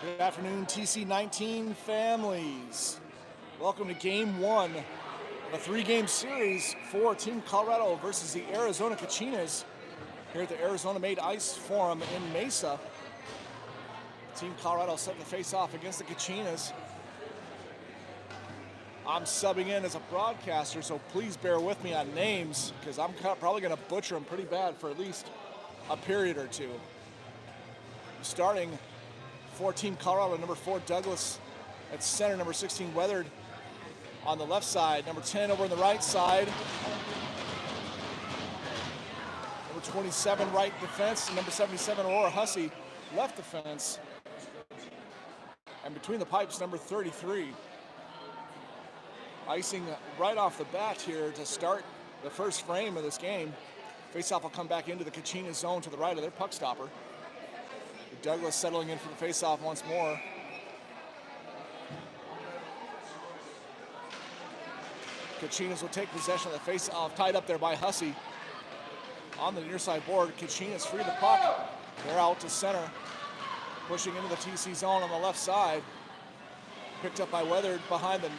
Good afternoon, TC19 families. Welcome to Game 1 of a three-game series for Team Colorado versus the Arizona Kachinas here at the Arizona-made Ice Forum in Mesa. Team Colorado setting the face-off against the Kachinas. I'm subbing in as a broadcaster, so please bear with me on names because I'm probably going to butcher them pretty bad for at least a period or two. Starting for Team Colorado, number 4 Douglas at center, number 16 Weathered on the left side, number 10 over on the right side, number 27 right defense, and number 77 Aurora Hussey left defense, and between the pipes, number 33. Icing right off the bat here to start the first frame of this game. Faceoff will come back into the Kachinas zone to the right of their puck stopper. Douglas settling in for the faceoff once more. Kachinas will take possession of the faceoff, tied up there by Hussey. On the near side board, Kachinas free the puck. They're out to center, pushing into the TC zone on the left side. Picked up by Weathered behind the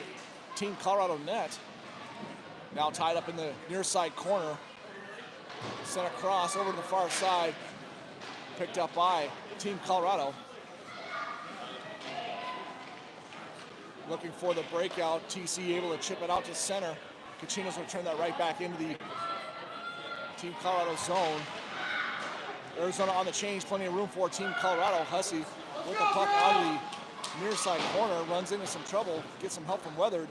Team Colorado net. Now tied up in the near side corner. Sent across over to the far side. Picked up by Team Colorado. Looking for the breakout. TC able to chip it out to center. Kachinas will turn that right back into the Team Colorado zone. Arizona on the change, plenty of room for Team Colorado. Hussey with the puck out of the near side corner, runs into some trouble, gets some help from Weathered.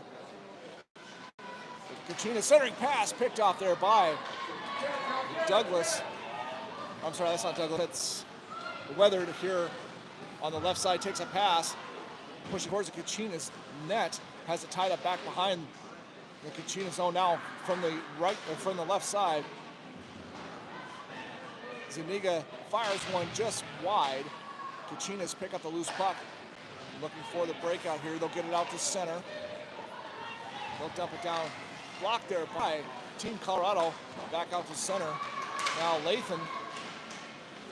Kachinas centering pass picked off there by Douglas. I'm sorry, that's not Douglas. That's Weathered here on the left side, takes a pass, pushing towards the Kachinas net, has it tied up back behind the Kachinas zone now from the right or from the left side. Zuniga fires one just wide. Kachinas pick up the loose puck. Looking for the breakout here. They'll get it out to center. They'll dump it down. Blocked there by Team Colorado. Back out to center. Now Lathan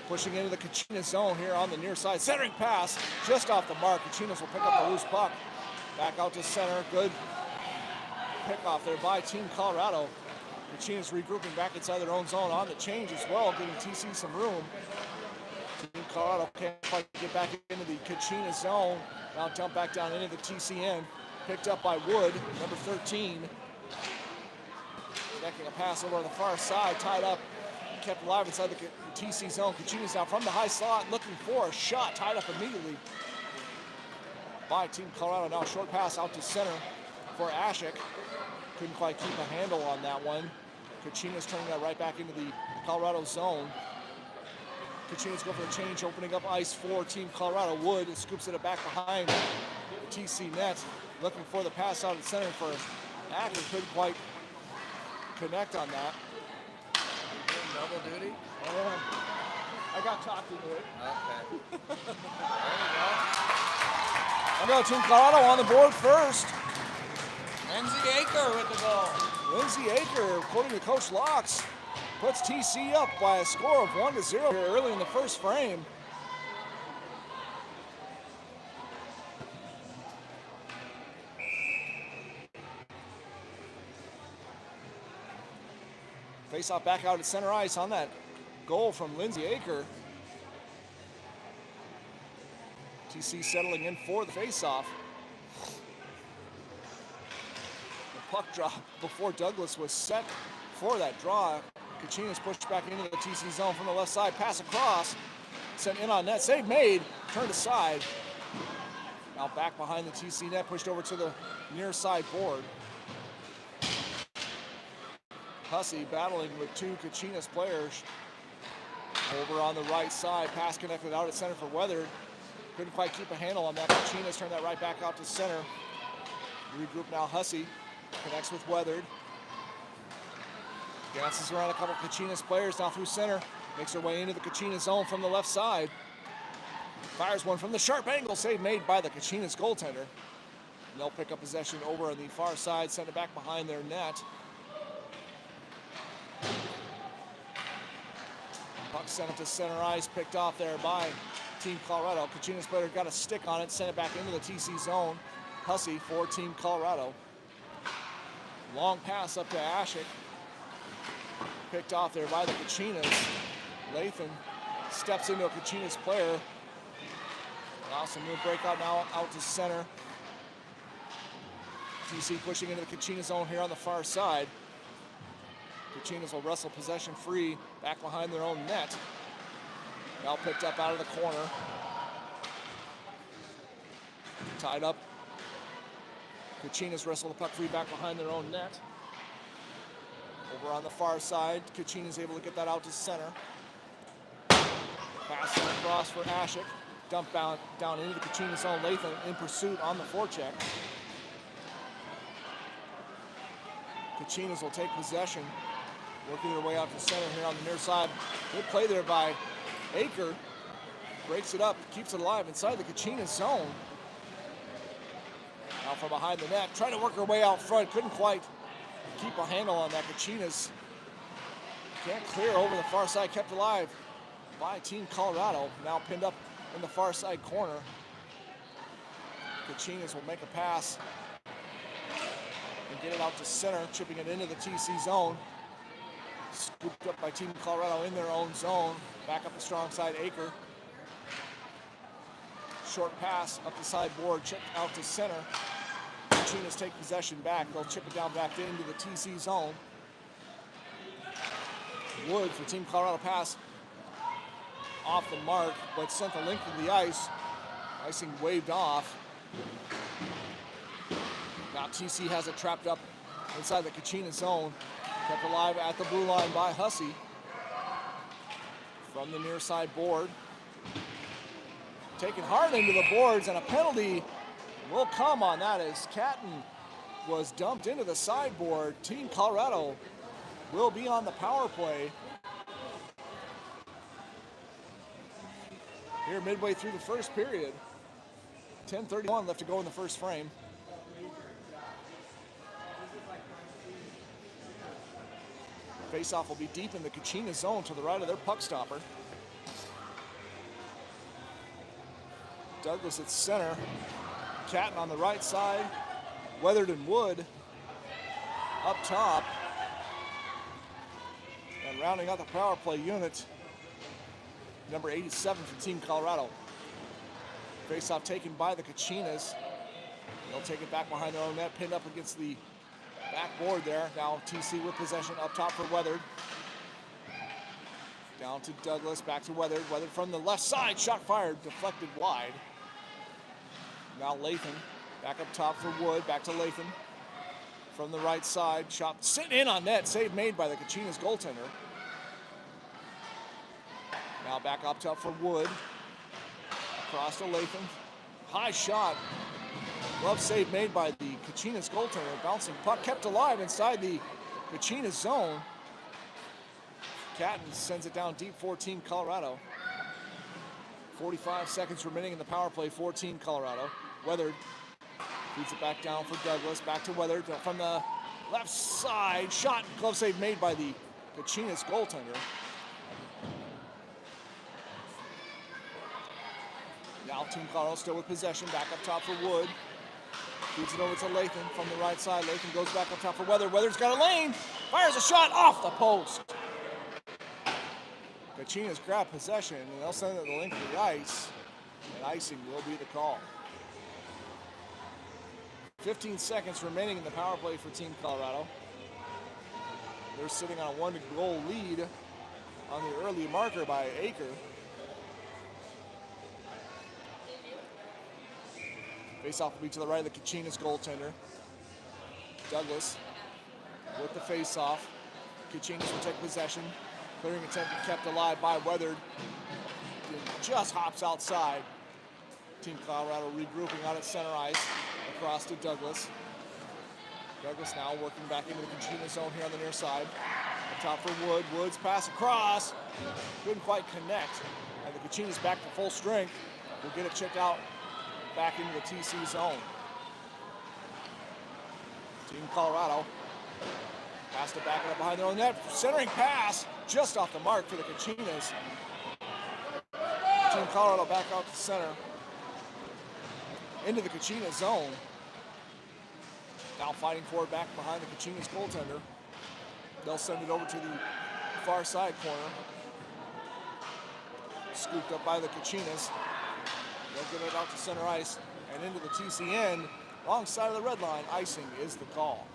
pushing into the Kachinas zone here on the near side. Centering pass just off the mark. Kachinas will pick up the loose puck. Back out to center. Good pick off there by Team Colorado. Kachinas regrouping back inside their own zone on the change as well, giving TC some room. Team Colorado can't quite get back into the Kachinas zone. Now dump back down into the TCN. Picked up by Wood, number 13. Connecting a pass over on the far side, tied up, kept alive inside the TC zone. Kachinas now from the high slot, looking for a shot, tied up immediately by Team Colorado. Now a short pass out to center for Ashik. Couldn't quite keep a handle on that one. Kachinas turning that right back into the Colorado zone. Kachinas go for a change, opening up ice for Team Colorado. Wood scoops it back behind the TC net. Looking for the pass out at center for Ashik. Couldn't quite connect on that. Double duty? I got talked into it. Okay. There I got Team Colorado on the board first. you go. Lindsay Aker with the goal. Lindsay Aker, according to Coach Locks, puts TC up by a score of 1-0 here early in the first frame. Face-off back out at center ice on that goal from Lindsay Aker. TC settling in for the face-off. The puck drop before Douglas was set for that draw. Kachinas pushed back into the TC zone from the left side. Pass across, sent in on net. Save made, turned aside. Now back behind the TC net, pushed over to the near side board. Hussey battling with two Kachinas players. Over on the right side, pass connected out at center for Weathered. Couldn't quite keep a handle on that. Kachinas turned that right back out to center. Regroup now, Hussey connects with Weathered. Dances around a couple Kachinas players now through center. Makes her way into the Kachinas zone from the left side. Fires one from the sharp angle, save made by the Kachinas goaltender. And they'll pick up possession over on the far side, send it back behind their net. Puck sent it to center ice, picked off there by Team Colorado. Kachinas player got a stick on it, sent it back into the TC zone. Hussey for Team Colorado. Long pass up to Ashik. Picked off there by the Kachinas. Lathan steps into a Kachinas player. Awesome new breakout now out to center. TC pushing into the Kachinas zone here on the far side. Kachinas will wrestle possession free back behind their own net. Now picked up out of the corner. Tied up. Kachinas wrestle the puck free back behind their own net. Over on the far side, Kachinas able to get that out to center. Pass across for Ashik. Dump down into the Kachinas zone. Lathan in pursuit on the forecheck. Kachinas will take possession. Working their way out to center here on the near side. Good play there by Aker. Breaks it up, keeps it alive inside the Kachinas zone. Now from behind the net, trying to work her way out front. Couldn't quite keep a handle on that. Kachinas can't clear over the far side, kept alive by Team Colorado. Now pinned up in the far side corner. Kachinas will make a pass and get it out to center, chipping it into the TC zone. Scooped up by Team Colorado in their own zone. Back up the strong side, Aker. Short pass up the sideboard, chipped out to center. Kachinas take possession back. They'll chip it down back into the TC zone. Wood for Team Colorado pass off the mark, but sent the length of the ice. Icing waved off. Now TC has it trapped up inside the Kachinas zone. Kept alive at the blue line by Hussey. From the near side board. Taken hard into the boards, and a penalty will come on that as Catton was dumped into the sideboard. Team Colorado will be on the power play. Here midway through the first period. 10:31 left to go in the first frame. Faceoff will be deep in the Kachinas zone to the right of their puck stopper. Douglas at center. Catton on the right side. Weathered and Wood up top. And rounding out the power play unit, number 87 for Team Colorado. Faceoff taken by the Kachinas. They'll take it back behind their own net, pinned up against the backboard there. Now TC with possession up top for Weathered. Down to Douglas, back to Weathered. Weathered from the left side, shot fired, deflected wide. Now Lathan, back up top for Wood, back to Lathan. From the right side, shot sitting in on net, save made by the Kachinas goaltender. Now back up top for Wood. Across to Lathan. High shot. Glove save made by the Kachinas goaltender. Bouncing puck kept alive inside the Kachinas zone. Catton sends it down deep for Team Colorado. 45 seconds remaining in the power play for Team Colorado. Weathered feeds it back down for Douglas. Back to Weathered from the left side. Shot, glove save made by the Kachinas goaltender. Now Team Colorado still with possession. Back up top for Wood. Feeds it over to Lathan from the right side. Lathan goes back up top for Weathered. Weathered's got a lane. Fires a shot off the post. Kachinas grab possession, and they'll send it the length of the ice. And icing will be the call. 15 seconds remaining in the power play for Team Colorado. They're sitting on a 1-goal lead on the early marker by Aker. Faceoff will be to the right of the Kachinas goaltender. Douglas with the faceoff. Kachinas will take possession. Clearing attempt kept alive by Weathered. Just hops outside. Team Colorado regrouping out at center ice. Across to Douglas. Douglas now working back into the Kachinas zone here on the near side. Up top for Wood. Wood's pass across. Couldn't quite connect. And the Kachinas back to full strength. Will get it checked out back into the TC zone. Team Colorado has to back it up behind their own net. Centering pass just off the mark for the Kachinas. Team Colorado back out to center. Into the Kachinas zone. Now fighting for it back behind the Kachinas goaltender. They'll send it over to the far side corner. Scooped up by the Kachinas. They'll get it out to center ice and into the TC end. Wrong side of the red line. Icing is the call.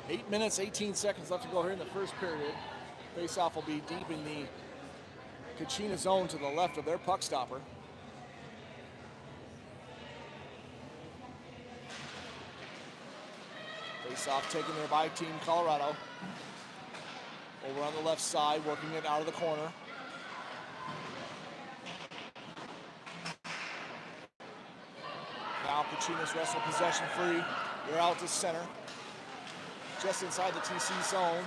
Eight minutes, 18 seconds left to go here in the first period. Face-off will be deep in the Kachina zone to the left of their puck stopper. Face-off taken there by Team Colorado. Over on the left side, working it out of the corner. Now Kachinas wrestle possession free. They're out to center. Just inside the TC zone.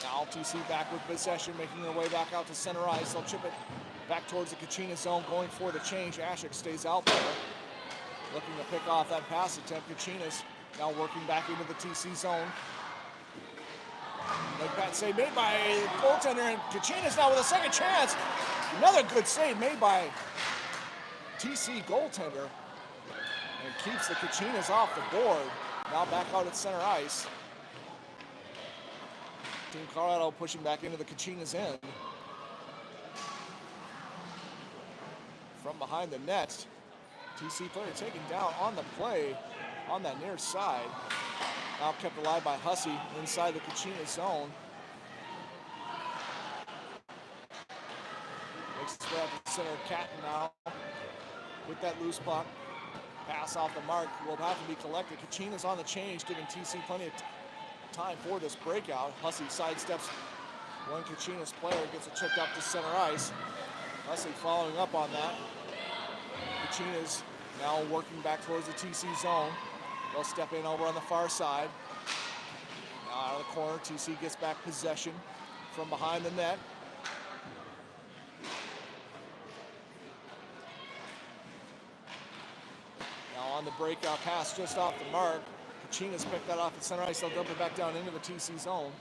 Now TC back with possession, making their way back out to center ice. They'll chip it back towards the Kachina zone, going for the change. Ashik stays out there, looking to pick off that pass attempt. Kachinas now working back into the TC zone. Like that save made by the goaltender, and Kachinas now with a second chance. Another good save made by TC goaltender. And keeps the Kachinas off the board. Now back out at center ice. Team Colorado pushing back into the Kachinas end. From behind the net, TC player taken down on the play on that near side. Now kept alive by Hussey inside the Kachinas zone. Makes its way out to center. Catton now with that loose puck. Pass off the mark will have to be collected. Kachinas on the change, giving TC plenty of time for this breakout. Hussey sidesteps one Kachinas player, gets it chipped up to center ice. Hussey following up on that. Kachinas now working back towards the TC zone. They'll step in over on the far side. Now out of the corner, TC gets back possession from behind the net. On the breakout pass just off the mark. Kachinas picked that off at center ice. They'll dump it back down into the TC zone.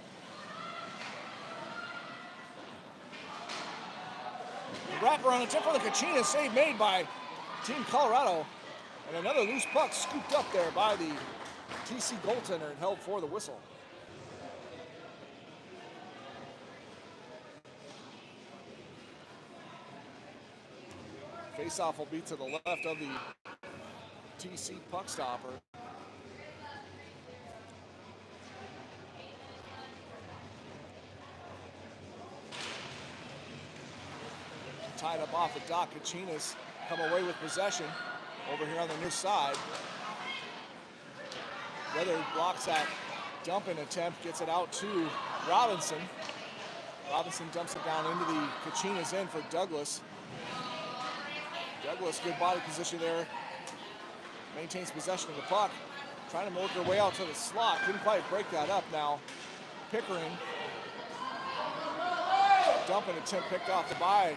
The wraparound attempt for the Kachinas. Save made by Team Colorado. And another loose puck scooped up there by the TC goaltender and held for the whistle. Face-off will be to the left of the TC puck stopper. Tied up off the dock. Kachinas come away with possession over here on the near side. Weather blocks that dumping attempt, gets it out to Robinson. Robinson dumps it down into the Kachinas end for Douglas. Douglas, good body position there. Maintains possession of the puck. Trying to work their way out to the slot. Couldn't quite break that up now. Pickering. Dumping attempt picked off by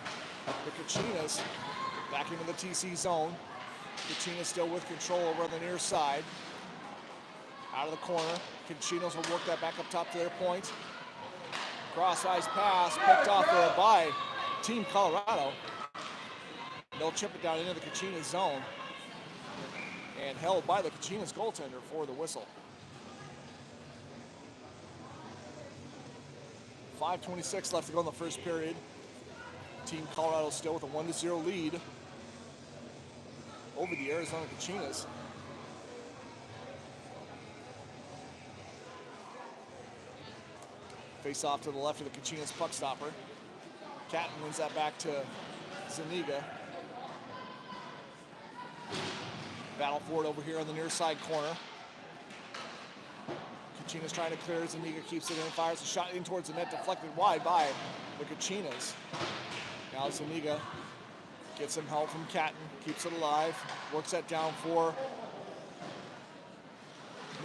the Kachinas. Back into the TC zone. Kachinas still with control over on the near side. Out of the corner. Kachinas will work that back up top to their point. Cross ice pass picked off there by Team Colorado. They'll chip it down into the Kachinas zone. And held by the Kachinas goaltender for the whistle. 5:26 left to go in the first period. Team Colorado still with a 1-0 lead over the Arizona Kachinas. Face off to the left of the Kachinas puck stopper. Catton wins that back to Zuniga. Battle for it over here on the near side corner. Kachinas trying to clear. Zuniga keeps it in, fires a shot in towards the net, deflected wide by the Kachinas. Now Zuniga gets some help from Catton, keeps it alive, works that down for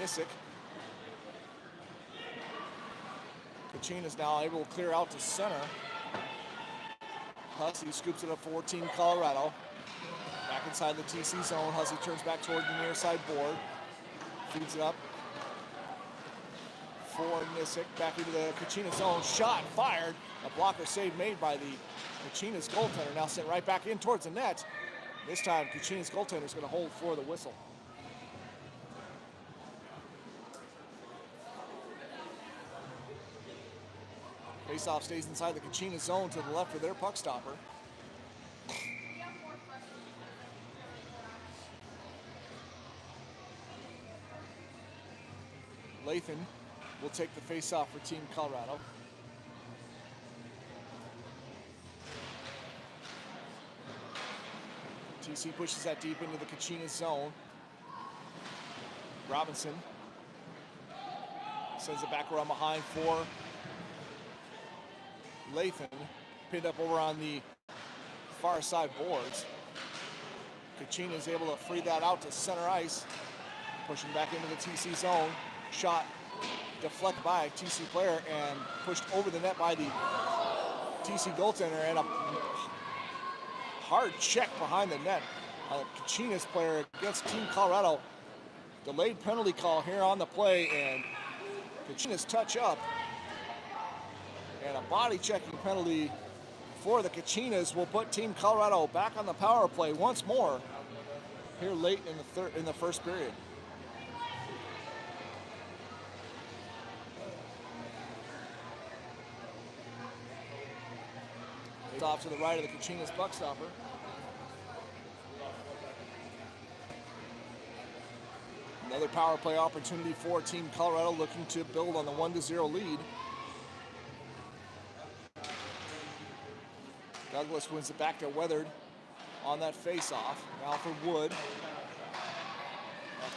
Nissick. Kachinas now able to clear out to center. Hussey scoops it up for Team Colorado. Back inside the TC zone. Hussey turns back toward the near side board. Feeds it up for Nissick. Back into the Kachinas zone. Shot fired. A blocker save made by the Kachinas goaltender. Now sent right back in towards the net. This time, Kachinas goaltender is going to hold for the whistle. Faceoff stays inside the Kachinas zone to the left of their puck stopper. Lathan will take the faceoff for Team Colorado. TC pushes that deep into the Kachinas zone. Robinson sends it back around behind for Lathan, pinned up over on the far side boards. Kachinas is able to free that out to center ice, pushing back into the TC zone. Shot deflected by a TC player and pushed over the net by the TC goaltender, and a hard check behind the net. Kachinas player against Team Colorado. Delayed penalty call here on the play, and Kachinas touch up. And a body checking penalty for the Kachinas will put Team Colorado back on the power play once more here late in the first period. It's off to the right of the Kachinas puck stopper. Another power play opportunity for Team Colorado, looking to build on the 1-0 lead. Douglas wins it back to Weathered on that face-off. Now for Wood.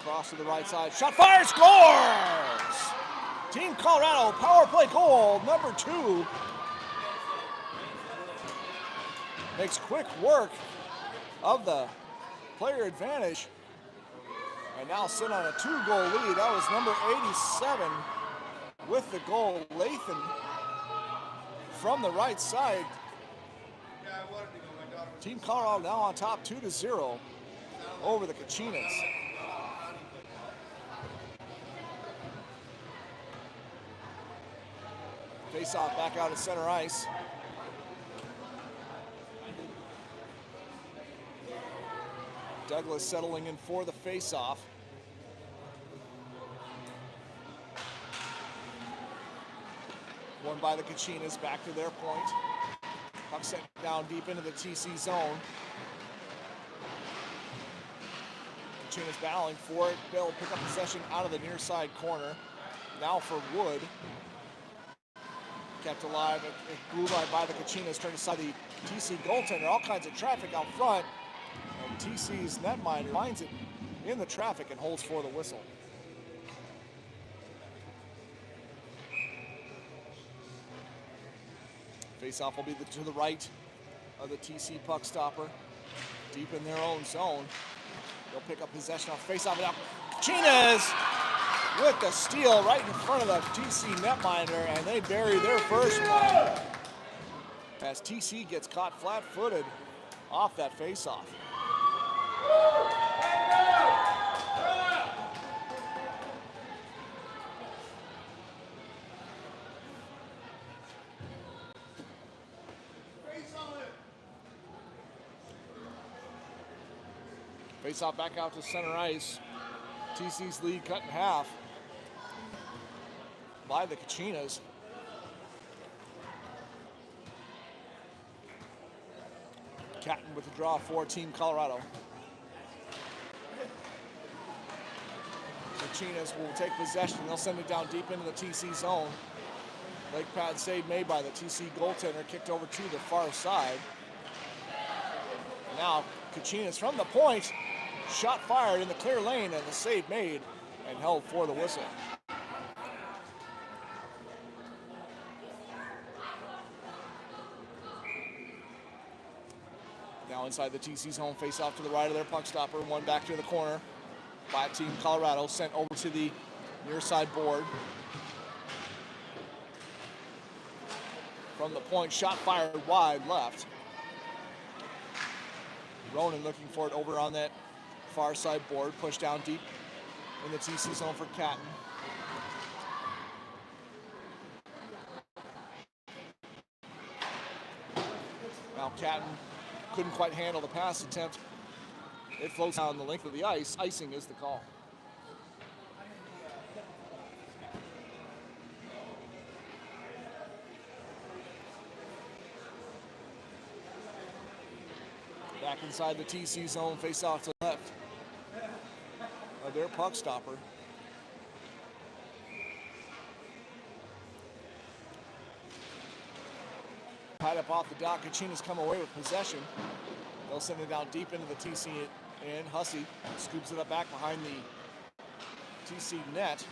Across to the right side. Shot fired, scores! Team Colorado, power play goal number 2. Makes quick work of the player advantage. And now sit on a 2-goal lead. That was number 87 with the goal. Lathan from the right side. Team Colorado now on top 2-0 over the Kachinas. Face-off back out at center ice. Douglas settling in for the face-off. Won by the Kachinas, back to their point. Puck sent down deep into the TC zone. Kachinas battling for it. Bill pick up possession out of the near side corner. Now for Wood. Kept alive. It blew by the Kachinas. Turned aside the TC goaltender. All kinds of traffic out front. And TC's netminder finds it in the traffic and holds for the whistle. Face-off will be to the right of the TC puck stopper, deep in their own zone. They'll pick up possession off face-off. Now Kachinas with the steal right in front of the TC netminder, and they bury their first one as TC gets caught flat-footed off that face-off. Face-off back out to center ice. TC's lead cut in half by the Kachinas. Catton with the draw for Team Colorado. Kachinas will take possession. They'll send it down deep into the TC zone. Leg pad save made by the TC goaltender, kicked over to the far side. Now Kachinas from the point. Shot fired in the clear lane, and the save made and held for the whistle. Now inside the TC zone, face off to the right of their puck stopper. One back to the corner by Team Colorado, sent over to the near side board. From the point, shot fired wide left. Ronan looking for it over on that far side board. Push down deep in the TC zone for Catton. Now Catton couldn't quite handle the pass attempt. It floats down the length of the ice. Icing is the call. Back inside the TC zone, face off to the left of their puck stopper. Tied up off the dot, Kachinas come away with possession. They'll send it down deep into the TC end. Hussey scoops it up back behind the TC net.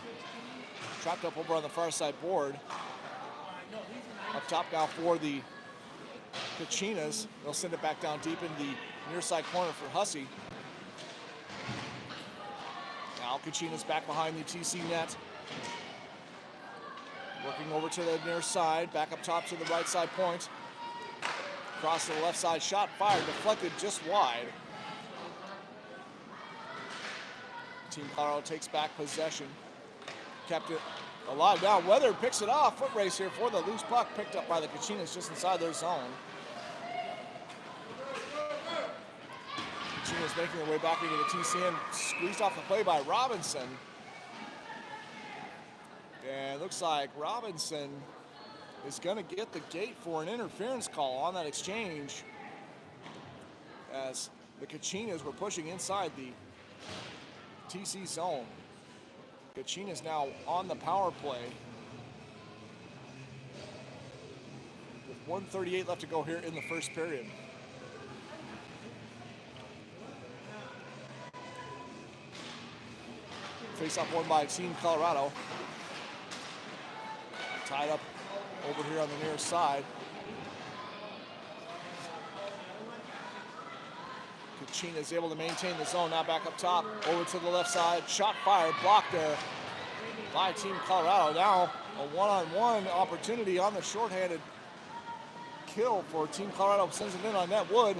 Trapped up over on the far side board. Up top now for the Kachinas. They'll send it back down deep in the near side corner for Hussey. Now Kachinas back behind the TC net. Working over to the near side, back up top to the right side point. Across to the left side, shot fired, deflected just wide. Team Colorado takes back possession. Kept it alive. Now Weather picks it off. Foot race here for the loose puck, picked up by the Kachinas just inside their zone. Kachinas making their way back into the TCN, squeezed off the play by Robinson. And it looks like Robinson is going to get the gate for an interference call on that exchange, as the Kachinas were pushing inside the TC zone. Kachinas now on the power play with 1:38 left to go here in the first period. Face-off won by Team Colorado. Tied up over here on the near side. Kachinas is able to maintain the zone. Now back up top, over to the left side. Shot fired, blocked there by Team Colorado. Now a one-on-one opportunity on the shorthanded kill for Team Colorado. Sends it in on net. Wood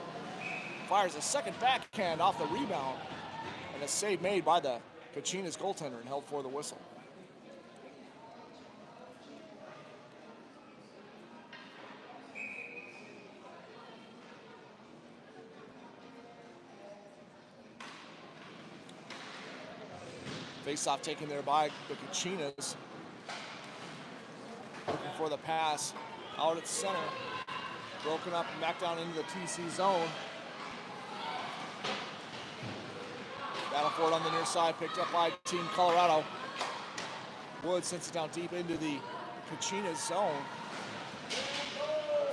fires a second backhand off the rebound. And a save made by the Kachinas goaltender and held for the whistle. Face-off taken there by the Kachinas. Looking for the pass out at center. Broken up and back down into the TC zone. Battle for it on the near side, picked up by Team Colorado. Wood sends it down deep into the Kachinas zone.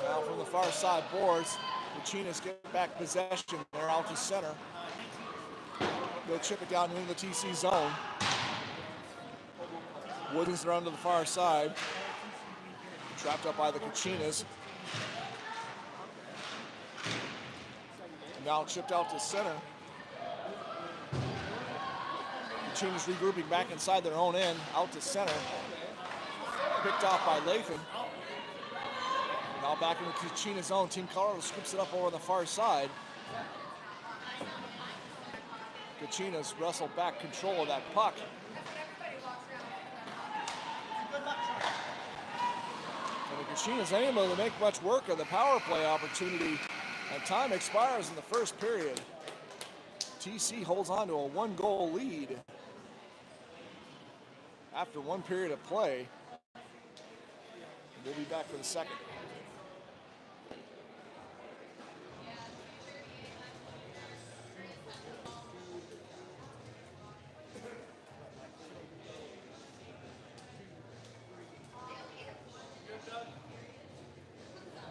Now from the far side boards, Kachinas get back possession. They're out to center. They'll chip it down into the TC zone. Wood is around to the far side. Trapped up by the Kachinas. Now chipped out to center. Kachinas regrouping back inside their own end, out to center. Picked off by Lathan. Now back in the Kachinas zone. Team Colorado scoops it up over the far side. Kachinas wrestle back control of that puck. And the Kachinas unable to make much work of the power play opportunity, and time expires in the first period. TC holds on to a one-goal lead after one period of play. We'll be back for the second.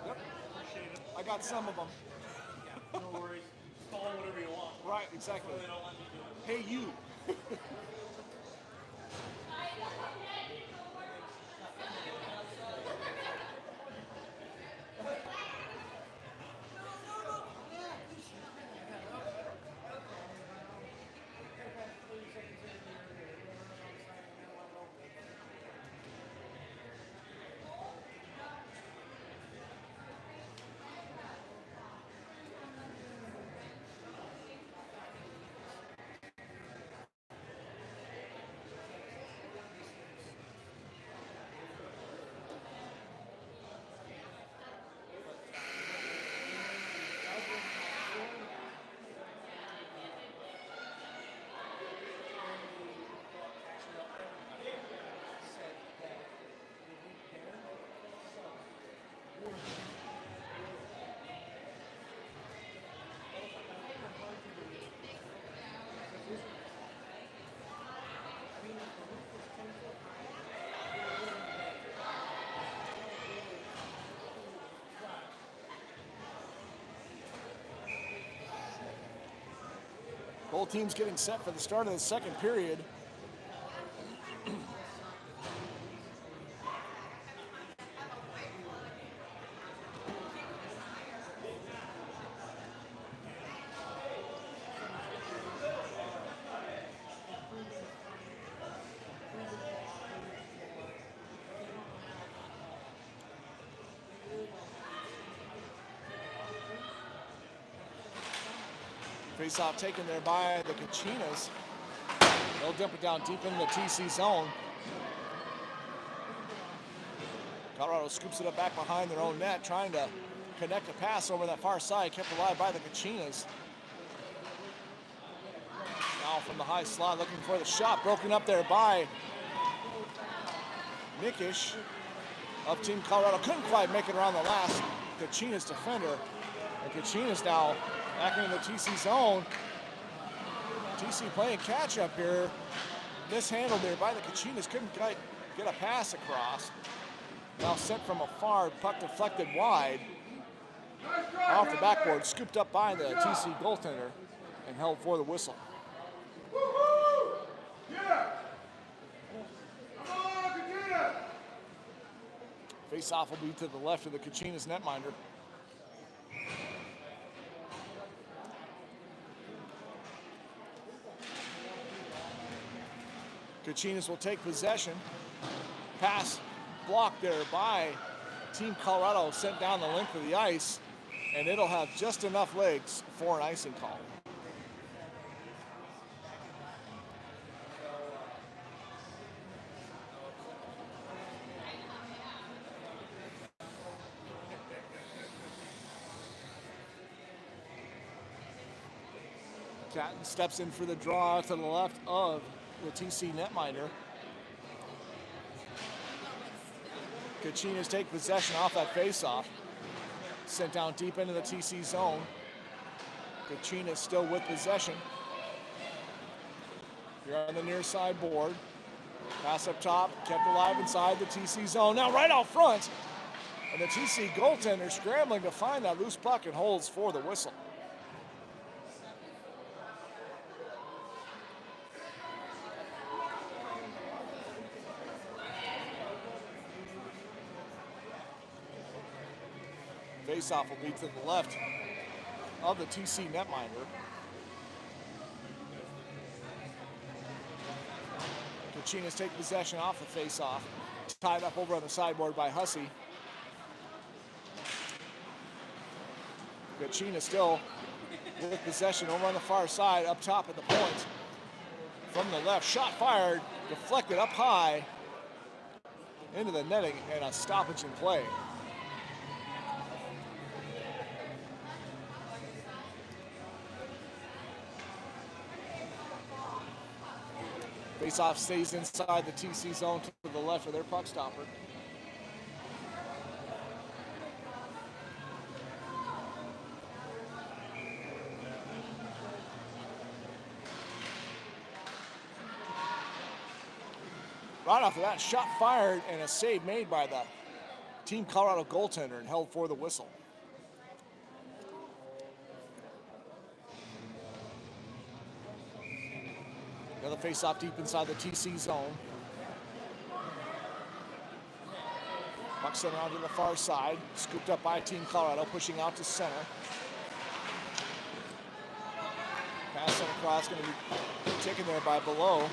Yep. I got some of them. No worries. Call them whatever you want. Right, exactly. They don't let me do it. Hey, you. Both teams getting set for the start of the second period. Face-off taken there by the Kachinas. They'll dump it down deep in the TC zone. Colorado scoops it up back behind their own net, trying to connect a pass over that far side, kept alive by the Kachinas. Now from the high slot, looking for the shot, broken up there by Nickish of Team Colorado. Couldn't quite make it around the last Kachinas defender. And Kachinas now back into the TC zone. TC playing catch up here. Mishandled there by the Kachinas. Couldn't quite get a pass across. Now sent from afar, puck deflected wide. Off the backboard, scooped up by the TC goaltender and held for the whistle. Face-off will be to the left of the Kachinas netminder. Kachinas will take possession. Pass blocked there by Team Colorado, sent down the length of the ice, and it'll have just enough legs for an icing call. Catton steps in for the draw to the left of the TC netminder. Kachinas take possession off that faceoff. Sent down deep into the TC zone. Kachinas still with possession. Here on the near side board. Pass up top, kept alive inside the TC zone. Now right out front. And the TC goaltender scrambling to find that loose puck and holds for the whistle. Face-off will be to the left of the TC netminder. Kachinas take possession off the face-off. Tied up over on the sideboard by Hussey. Kachinas still with possession over on the far side, up top at the point. From the left, shot fired, deflected up high into the netting, and a stoppage in play. Face-off stays inside the TC zone to the left of their puck stopper. Right off of that, shot fired and a save made by the Team Colorado goaltender and held for the whistle. Another face-off deep inside the TC zone. Puck sent around to the far side. Scooped up by Team Colorado, pushing out to center. Pass sent across, going to be taken there by Below.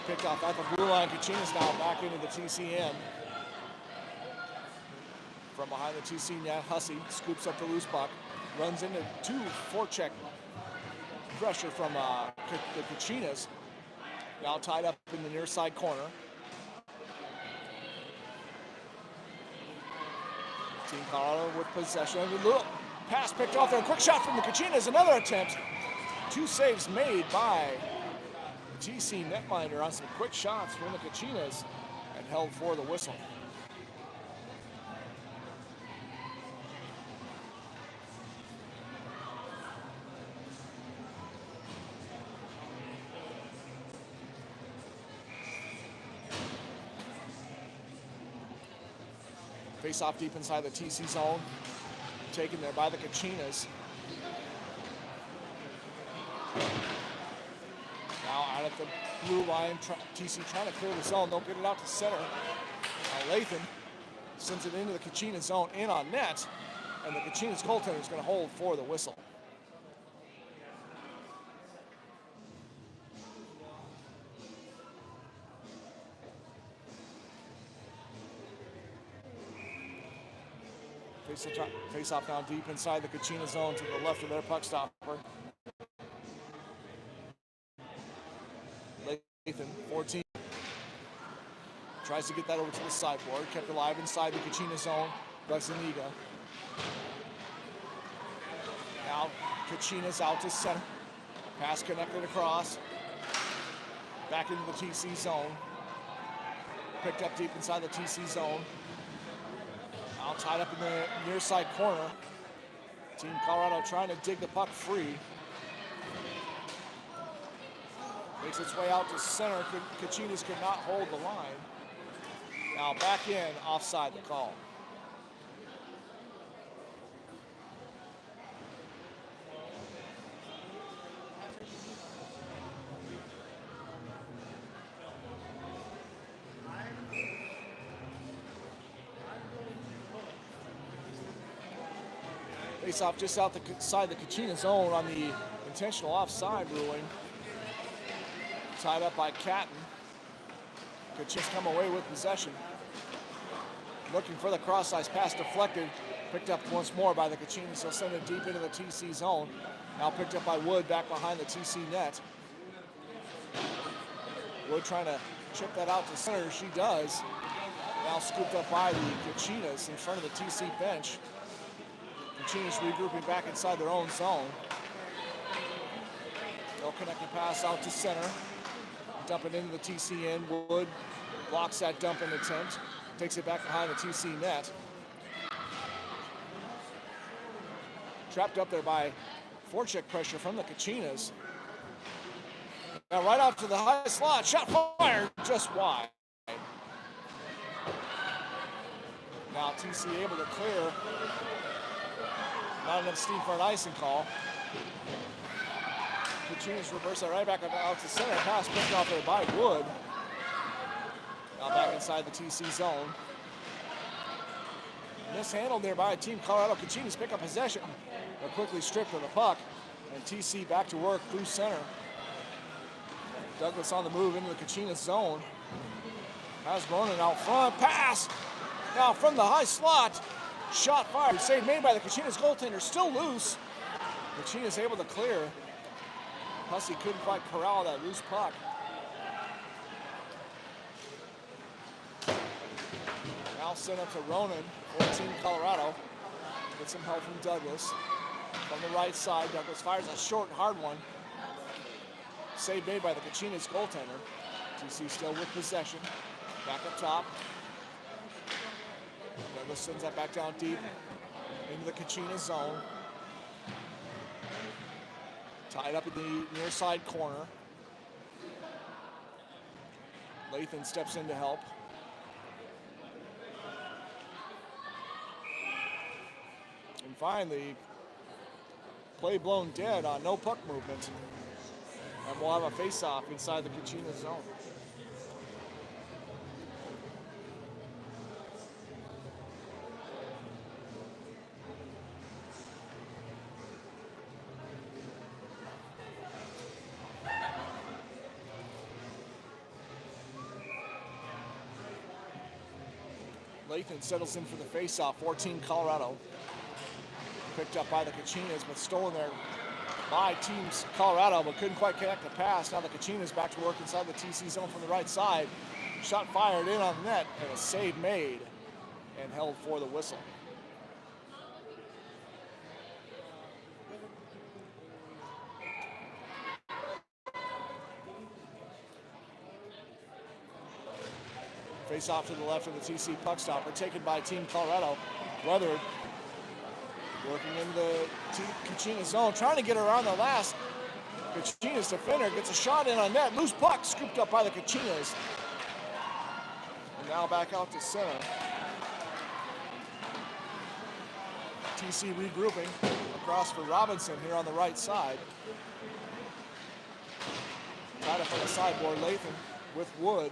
Picked off at the blue line. Kachinas now back into the TC end. From behind the TC net, Hussey scoops up the loose puck. Runs into two forecheck pressure from the Kachinas. Now tied up in the near side corner. Team Colorado with possession. A little pass picked off there. Quick shot from the Kachinas. Another attempt. Two saves made by the TC netminder on some quick shots from the Kachinas and held for the whistle. Face off deep inside the TC zone. Taken there by the Kachinas. Now out at the blue line, TC trying to clear the zone. They'll get it out to center. Now Lathan sends it into the Kachinas zone, in on net, and the Kachinas goaltender is going to hold for the whistle. Face off now deep inside the Kachinas zone to the left of their puck stopper. Lathan, 14. Tries to get that over to the sideboard. Kept alive inside the Kachinas zone by Zuniga. Now Kachinas out to center. Pass connected across. Back into the TC zone. Picked up deep inside the TC zone. Now tied up in the near side corner. Team Colorado trying to dig the puck free. Makes its way out to center. Kachinas could not hold the line. Now back in, offside the call. Face off just outside the Kachinas zone on the intentional offside ruling. Tied up by Catton. Kachinas come away with possession. Looking for the cross-ice pass, deflected. Picked up once more by the Kachinas. They'll send it deep into the TC zone. Now picked up by Wood back behind the TC net. Wood trying to chip that out to center. She does. Now scooped up by the Kachinas in front of the TC bench. Kachinas regrouping back inside their own zone. They'll connect the pass out to center. Dump it into the TC end. Wood blocks that dumping attempt. Takes it back behind the TC net. Trapped up there by forecheck pressure from the Kachinas. Now right out to the high slot. Shot fired just wide. Now TC able to clear. Not enough steam for an icing call. Kachinas reverse that right back out to center. Pass picked off there by Wood. Now back inside the TC zone. Mishandled there by Team Colorado. Kachinas pick up possession. They're quickly stripped of the puck. And TC back to work through center. Douglas on the move into the Kachinas zone. Has Ronan out front. Pass! Now from the high slot. Shot fired. Save made by the Kachinas goaltender. Still loose. Kachinas able to clear. Hussey couldn't quite corral that loose puck. Now sent up to Ronan for Team Colorado. Get some help from Douglas. From the right side, Douglas fires a short, hard one. Save made by the Kachinas goaltender. TC still with possession. Back up top. Douglas sends that back down deep into the Kachinas zone. Tied up in the near side corner. Lathan steps in to help. And finally, play blown dead on no puck movement. And we'll have a face-off inside the Kachinas zone. Lathan settles in for the face-off for Team Colorado. Picked up by the Kachinas, but stolen there by Teams Colorado, but couldn't quite connect the pass. Now the Kachinas back to work inside the TC zone from the right side. Shot fired in on the net, and a save made and held for the whistle. Face off to the left of the TC puck stopper, taken by Team Colorado. Weathered, working in the Kachinas zone, trying to get around the last Kachinas defender. Gets a shot in on net. Loose puck scooped up by the Kachinas. And now back out to center. TC regrouping across for Robinson here on the right side. Tied up on the sideboard, Lathan with Wood.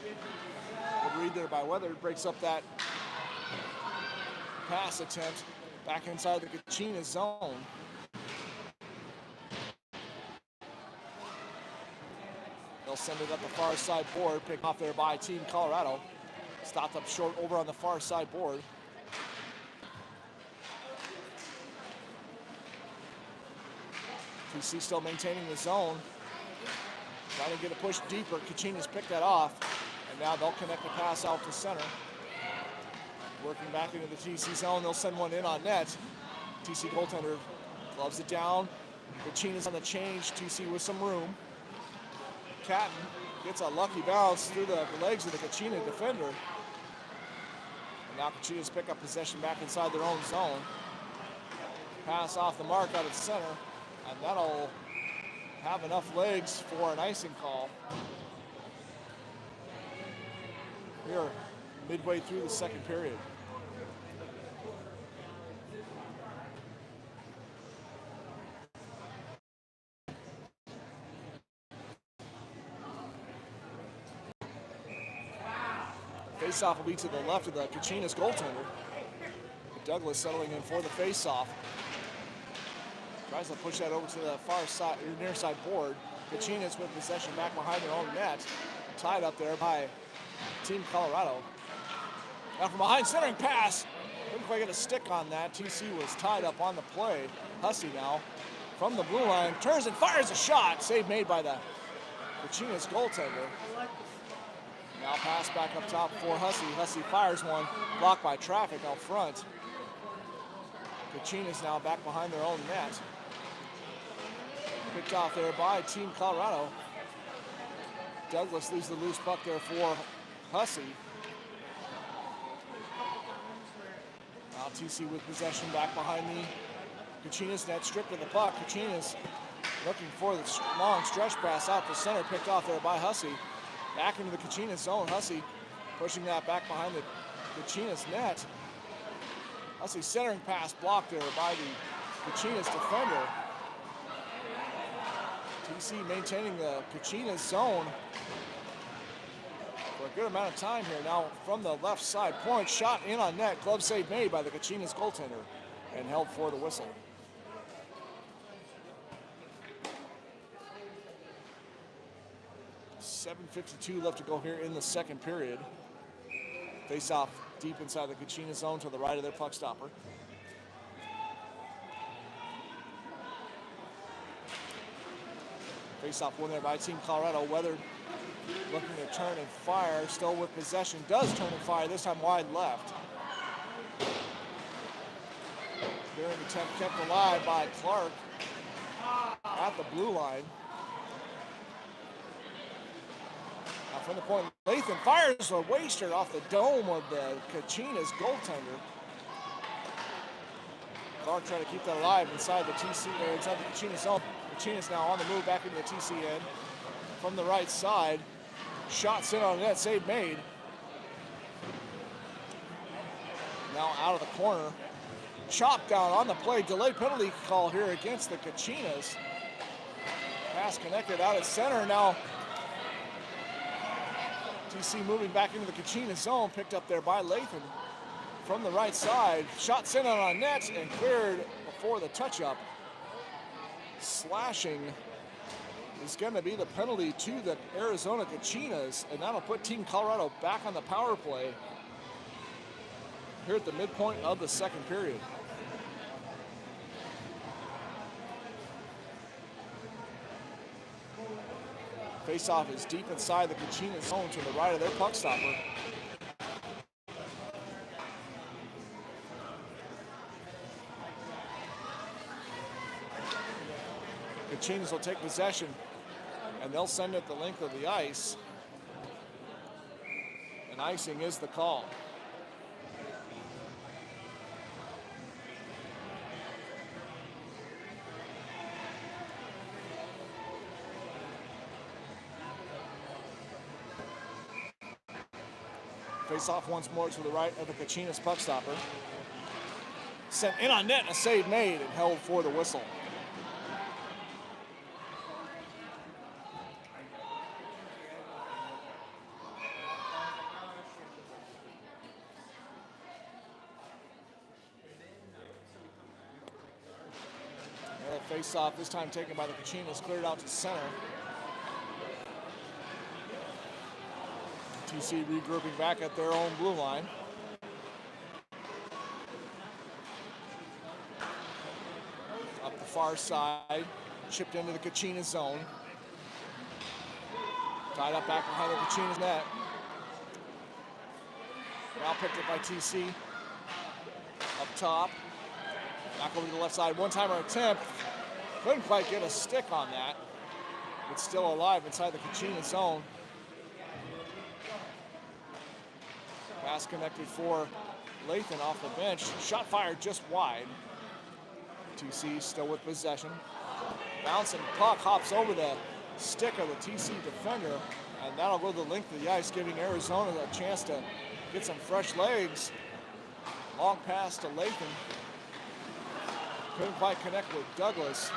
Good read there by Weathered, breaks up that pass attempt back inside the Kachinas zone. They'll send it up the far side board, picked off there by Team Colorado. Stopped up short over on the far side board. TC still maintaining the zone. Trying to get a push deeper. Kachinas picked that off. And now they'll connect the pass out to center. Working back into the TC zone. They'll send one in on net. TC goaltender gloves it down. Kachinas on the change. TC with some room. Catton gets a lucky bounce through the legs of the Kachina defender. And now Kachinas pick up possession back inside their own zone. Pass off the mark out of center. And that'll have enough legs for an icing call. We are midway through the second period. Face-off will be to the left of the Kachinas goaltender. Douglas settling in for the face-off. Tries to push that over to the far side, or near side board. Kachinas with possession back behind their own net. Tied up there by Team Colorado. Now from behind, centering pass. Didn't quite get a stick on that. TC was tied up on the play. Hussey now from the blue line turns and fires a shot. Save made by the Kachinas goaltender. Now pass back up top for Hussey. Hussey fires one, blocked by traffic out front. Kachinas now back behind their own net. Picked off there by Team Colorado. Douglas leaves the loose puck there for Hussey. Now TC with possession back behind the Kachinas net, stripped of the puck. Kachinas looking for the long stretch pass out the center, picked off there by Hussey. Back into the Kachinas zone. Hussey pushing that back behind the Kachinas net. Hussey centering pass blocked there by the Kachinas defender. TC maintaining the Kachinas zone for a good amount of time here. Now from the left side point, shot in on net. Glove save made by the Kachinas goaltender and held for the whistle. .7:52 left to go here in the second period. Face off deep inside the Kachinas zone to the right of their puck stopper. Face off one there by Team Colorado. Weathered looking to turn and fire, still with possession. Does turn and fire, this time wide left. Daring attempt kept alive by Clark at the blue line. Now from the point, Lathan fires a waster off the dome of the Kachinas goaltender. Clark trying to keep that alive inside the TC, or inside the Kachinas zone. Kachinas now on the move back into the TC end. From the right side, shots in on net, save made. Now out of the corner, chopped down on the play, delayed penalty call here against the Kachinas. Pass connected out at center. Now TC moving back into the Kachinas zone, picked up there by Lathan from the right side. Shot sent on net and cleared before the touch-up. Slashing is going to be the penalty to the Arizona Kachinas, and that'll put Team Colorado back on the power play here at the midpoint of the second period. Face-off is deep inside the Kachinas zone to the right of their puck stopper. Kachinas will take possession, and they'll send it the length of the ice. And icing is the call. Face off once more to the right of the Kachinas puck stopper. Sent in on net, a save made and held for the whistle. Face-off this time taken by the Kachinas, cleared out to center. TC regrouping back at their own blue line. Up the far side, chipped into the Kachinas zone. Tied up back behind the Kachinas net. Now picked up by TC. Up top. Back over to the left side. One-timer attempt. Couldn't quite get a stick on that. It's still alive inside the Kachinas zone. Pass connected for Lathan off the bench. Shot fired just wide. TC still with possession. Bouncing puck hops over the stick of the TC defender, and that'll go the length of the ice, giving Arizona a chance to get some fresh legs. Long pass to Lathan. Couldn't quite connect with Douglas.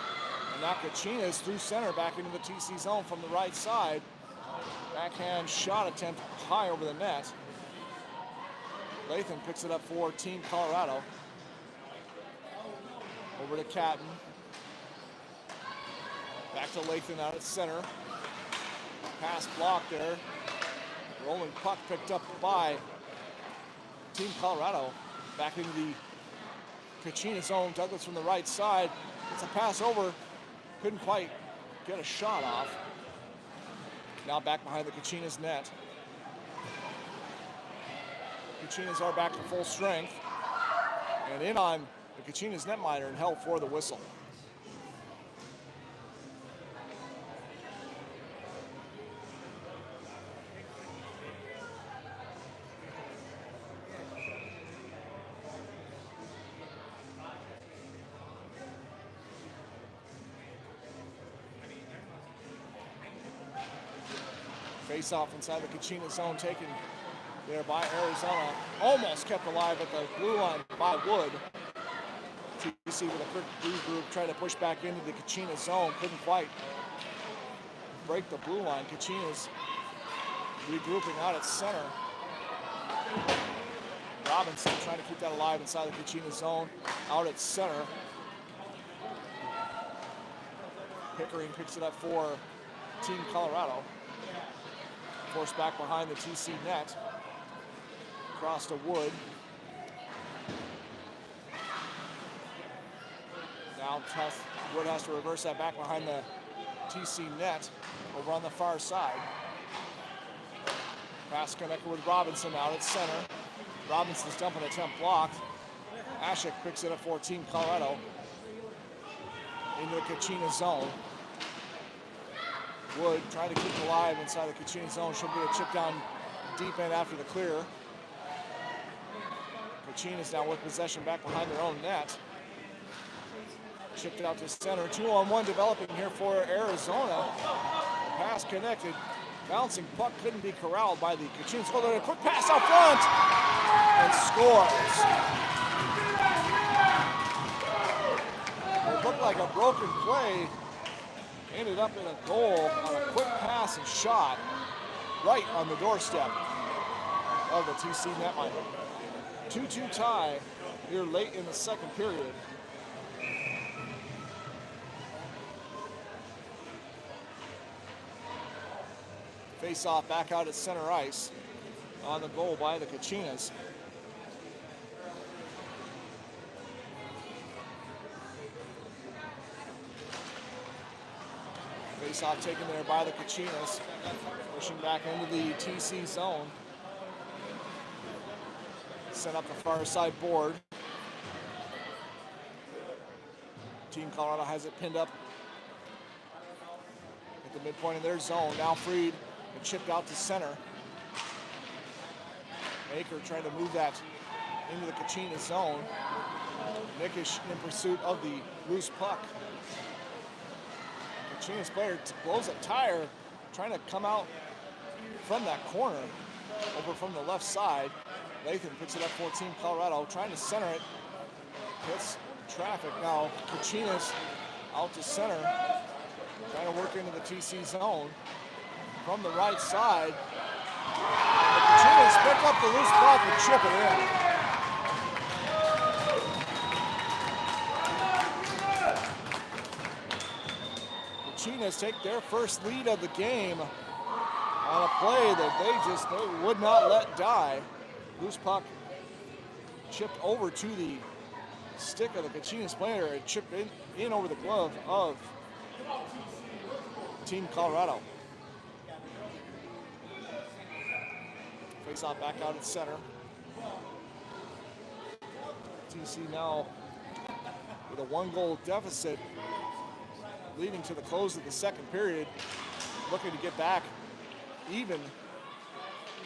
And now Kachinas through center back into the TC zone from the right side. Backhand shot attempt high over the net. Lathan picks it up for Team Colorado. Over to Catton. Back to Lathan out at center. Pass blocked there. Rolling puck picked up by Team Colorado. Back into the Kachinas zone. Douglas from the right side. It's a pass over. Couldn't quite get a shot off. Now back behind the Kachinas net. Kachinas are back to full strength. And in on the Kachinas netminder and held for the whistle. Face off inside the Kachinas zone taken there by Arizona. Almost kept alive at the blue line by Wood. TC with a quick regroup, trying to push back into the Kachinas zone. Couldn't quite break the blue line. Kachinas regrouping out at center. Robinson trying to keep that alive inside the Kachinas zone. Out at center. Pickering picks it up for Team Colorado. Forced back behind the TC net. Across to Wood. Now Wood has to reverse that back behind the TC net over on the far side. Pass connected with Robinson out at center. Robinson's dumping attempt blocked. Ashik picks it up for Team Colorado. Into the Kachinas zone. Wood trying to keep alive inside the Kachinas zone. Should be a chip down deep end after the clear. Kachinas now with possession back behind their own net. Chipped it out to center. 2-on-1 developing here for Arizona. Pass connected. Bouncing puck couldn't be corralled by the Kachinas. Oh, they're a quick pass out front and scores. It looked like a broken play. Ended up in a goal on a quick pass and shot right on the doorstep of the TC netminder. 2-2 tie here late in the second period. Face off back out at center ice on the goal by the Kachinas. Face off taken there by the Kachinas, pushing back into the TC zone. Sent up the far side board. Team Colorado has it pinned up at the midpoint of their zone. Now freed and chipped out to center. Baker trying to move that into the Kachinas zone. Nickish in pursuit of the loose puck. Kachinas player blows a tire, trying to come out from that corner, over from the left side. Lathan picks it up for Team Colorado, trying to center it. Hits traffic now. Kachinas out to center, trying to work into the TC zone. From the right side, the Kachinas pick up the loose puck and chip it in. Kachinas take their first lead of the game on a play that they would not let die. Loose puck chipped over to the stick of the Kachinas player. It chipped in over the glove of Team Colorado. Face off back out at center. TC now with a 1-goal deficit leading to the close of the second period, looking to get back even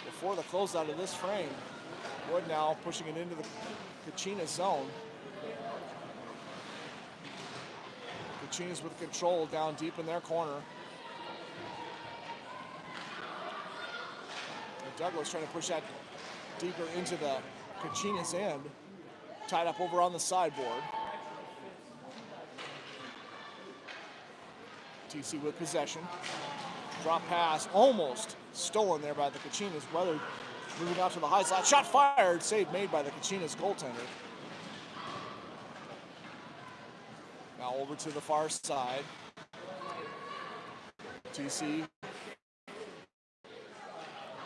before the closeout of this frame. Wood now pushing it into the Kachinas zone. Kachinas with control down deep in their corner. And Douglas trying to push that deeper into the Kachinas end. Tied up over on the sideboard. TC with possession. Drop pass, almost stolen there by the Kachinas. Weather moving out to the high slot. Shot fired, save made by the Kachinas goaltender. Now over to the far side. TC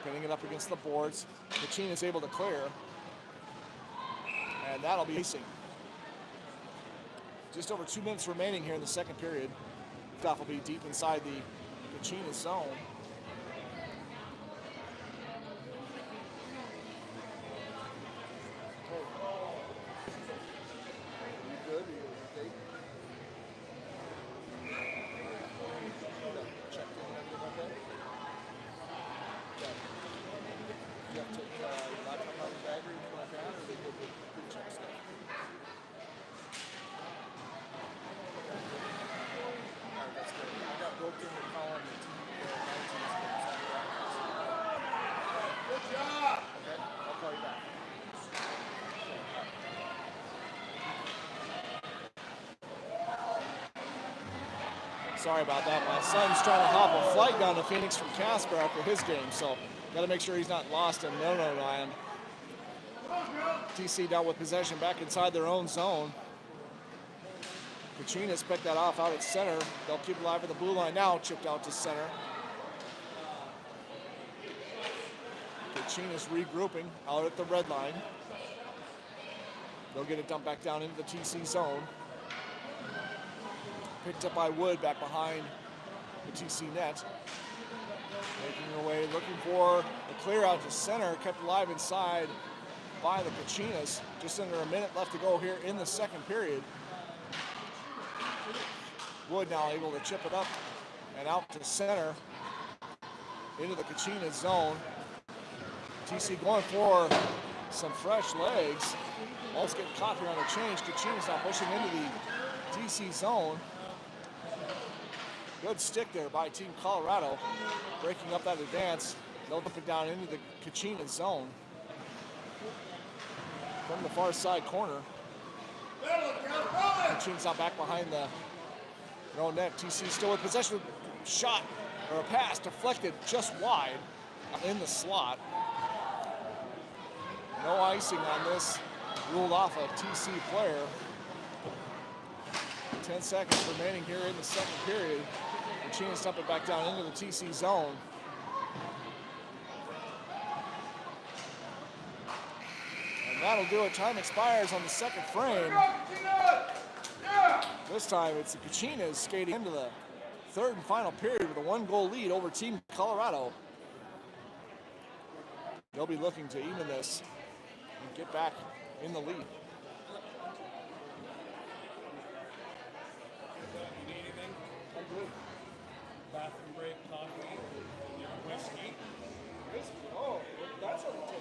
pinning it up against the boards. Kachinas able to clear. And that'll be icing. Just over 2 minutes remaining here in the second period. Stuff will be deep inside the Kachinas zone. Sorry about that. My son's trying to hop a flight down to Phoenix from Casper after his game, so got to make sure he's not lost in no-no land. TC down with possession back inside their own zone. Kachinas picked that off out at center. They'll keep it alive at the blue line now, chipped out to center. Kachinas regrouping out at the red line. They'll get it dumped back down into the TC zone. Picked up by Wood back behind the TC net. Making their way, looking for a clear out to center, kept alive inside by the Kachinas. Just under a minute left to go here in the second period. Wood now able to chip it up and out to center into the Kachinas zone. TC going for some fresh legs. Almost getting caught here on the change. Kachinas now pushing into the TC zone. Good stick there by Team Colorado, breaking up that advance. They'll dump it down into the Kachinas zone. From the far side corner. Kachinas now back behind their own net. TC still with possession. Shot or a pass deflected just wide in the slot. No icing on this. Ruled off a TC player. 10 seconds remaining here in the second period. Kachinas dump it back down into the TC zone. And that'll do it. Time expires on the second frame. This time it's the Kachinas skating into the third and final period with a 1-goal lead over Team Colorado. They'll be looking to even this and get back in the lead. Bathroom break, coffee, whiskey. Whiskey? Oh, that's what it is.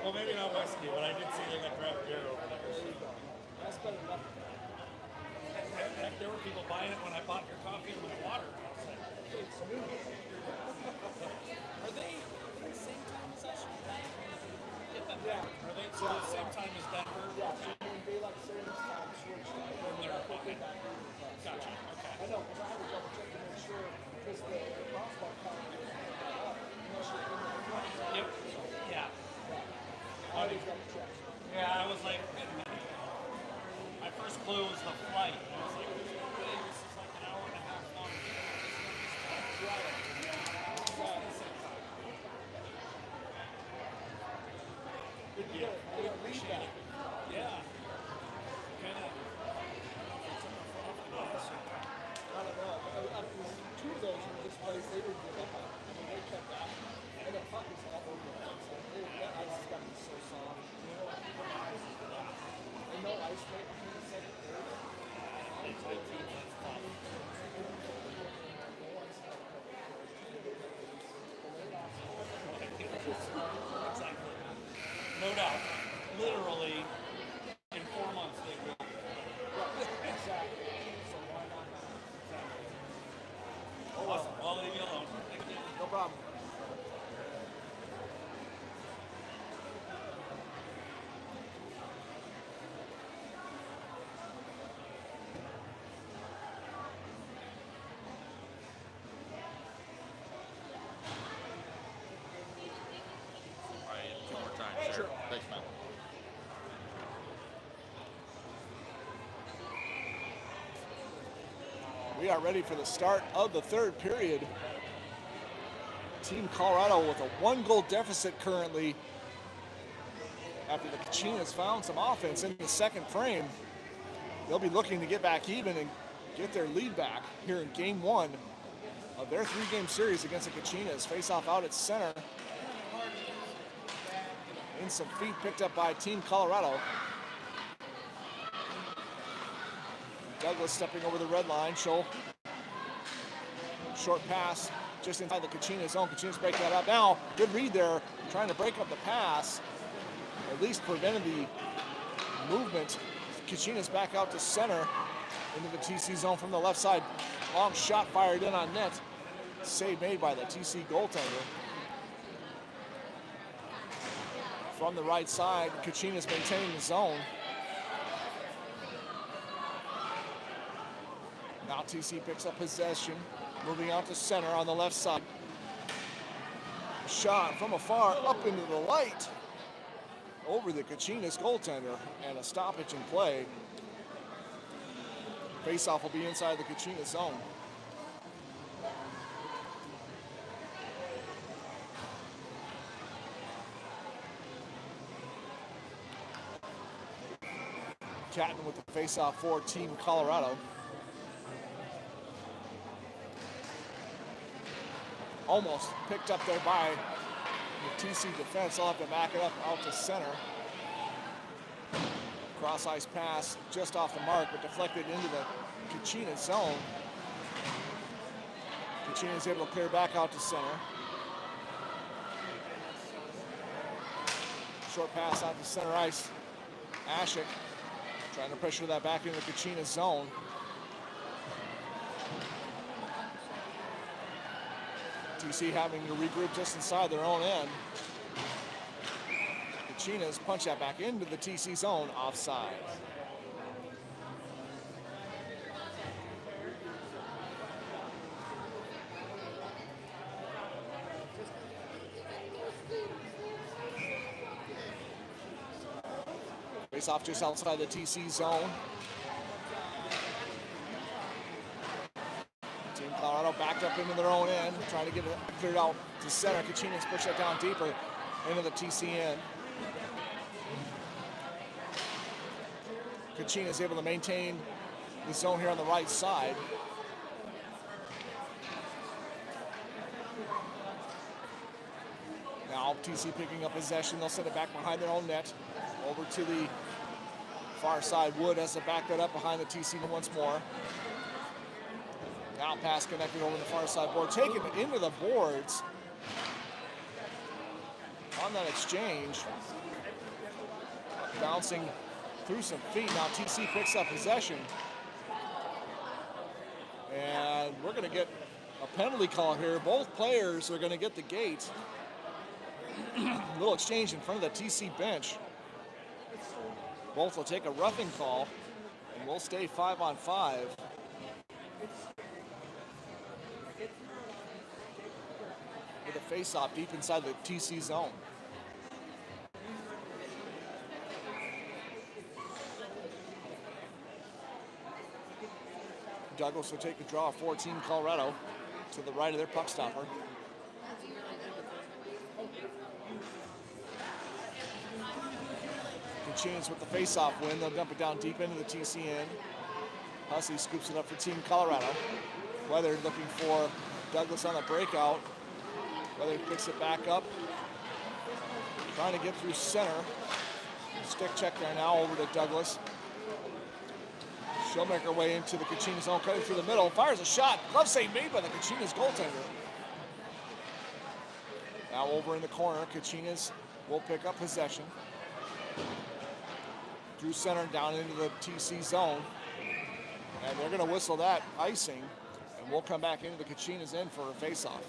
Well, maybe not whiskey, but I did see they got draft beer over there. There you go. That's better than nothing. Heck, there were people buying it when I bought your coffee and my water. I was like, It's new. Are they the same time as us? Yeah. are they so the same time as Denver? Yeah, so when daylight savings time switched. When they're okay. Gotcha. Okay. I know, because I had to double check to make sure, because the crossbar count is up, unless you're in the front. Yep. Yeah. I always double check. Yeah, I was like, wait a minute. My first clue was the flight. I was like, there's no way this is two of those were just plays they would give up on. I mean, they kept that. And the puck is all over the place. That ice has got to be so soft. And no ice break in the second period. Exactly. No doubt. Literally, in 4 months they will. Exactly. So why not? Awesome. I'll leave you alone. Thank you. No problem. All right, 2 more times, sir. Thanks, man. We are ready for the start of the third period. Team Colorado with a 1-goal deficit currently after the Kachinas found some offense in the second frame. They'll be looking to get back even and get their lead back here in game 1 of their 3-game series against the Kachinas. Face-off out at center. In some feet picked up by Team Colorado. Douglas stepping over the red line. Scholl. Short pass just inside the Kachinas zone. Kachinas break that up. Now, good read there. Trying to break up the pass. At least prevented the movement. Kachinas back out to center into the TC zone from the left side. Long shot fired in on net. Save made by the TC goaltender. From the right side, Kachinas maintaining the zone. Now TC picks up possession, moving out to center on the left side. Shot from afar up into the light over the Kachinas goaltender, and a stoppage in play. Faceoff will be inside the Kachinas zone. Catton with the faceoff for Team Colorado. Almost picked up there by the TC defense. I'll have to back it up out to center. Cross ice pass just off the mark, but deflected into the Kachinas zone. Kachinas able to clear back out to center. Short pass out to center ice. Ashik trying to pressure that back into the Kachinas zone. TC having to regroup just inside their own end. Kachinas punch that back into the TC zone, offside. Face off just outside the TC zone. Team Colorado backed up into their own end, trying to get it cleared out to center. Kachinas push that down deeper into the TC end. Kachinas able to maintain the zone here on the right side. Now TC picking up possession. They'll send it back behind their own net. Over to the far side. Wood has to back that up behind the TC once more. Now pass connected over the far side board. Taken into the boards on that exchange. Bouncing through some feet. Now TC picks up possession. And we're going to get a penalty call here. Both players are going to get the gate. A little exchange in front of the TC bench. Both will take a roughing call, and we'll stay 5-on-5. With a face-off deep inside the TC zone. Douglas will take the draw for Team Colorado to the right of their puck stopper. Kachinas with the face-off win. They'll dump it down deep into the TC end. Hussey scoops it up for Team Colorado. Weather looking for Douglas on the breakout. Weather picks it back up. Trying to get through center. Stick check there now over to Douglas. She'll make her way into the Kachinas zone, cutting through the middle. Fires a shot. Glove save made by the Kachinas goaltender. Now over in the corner, Kachinas will pick up possession. Through center, down into the TC zone. And they're going to whistle that icing. And we'll come back into the Kachinas end for a face-off.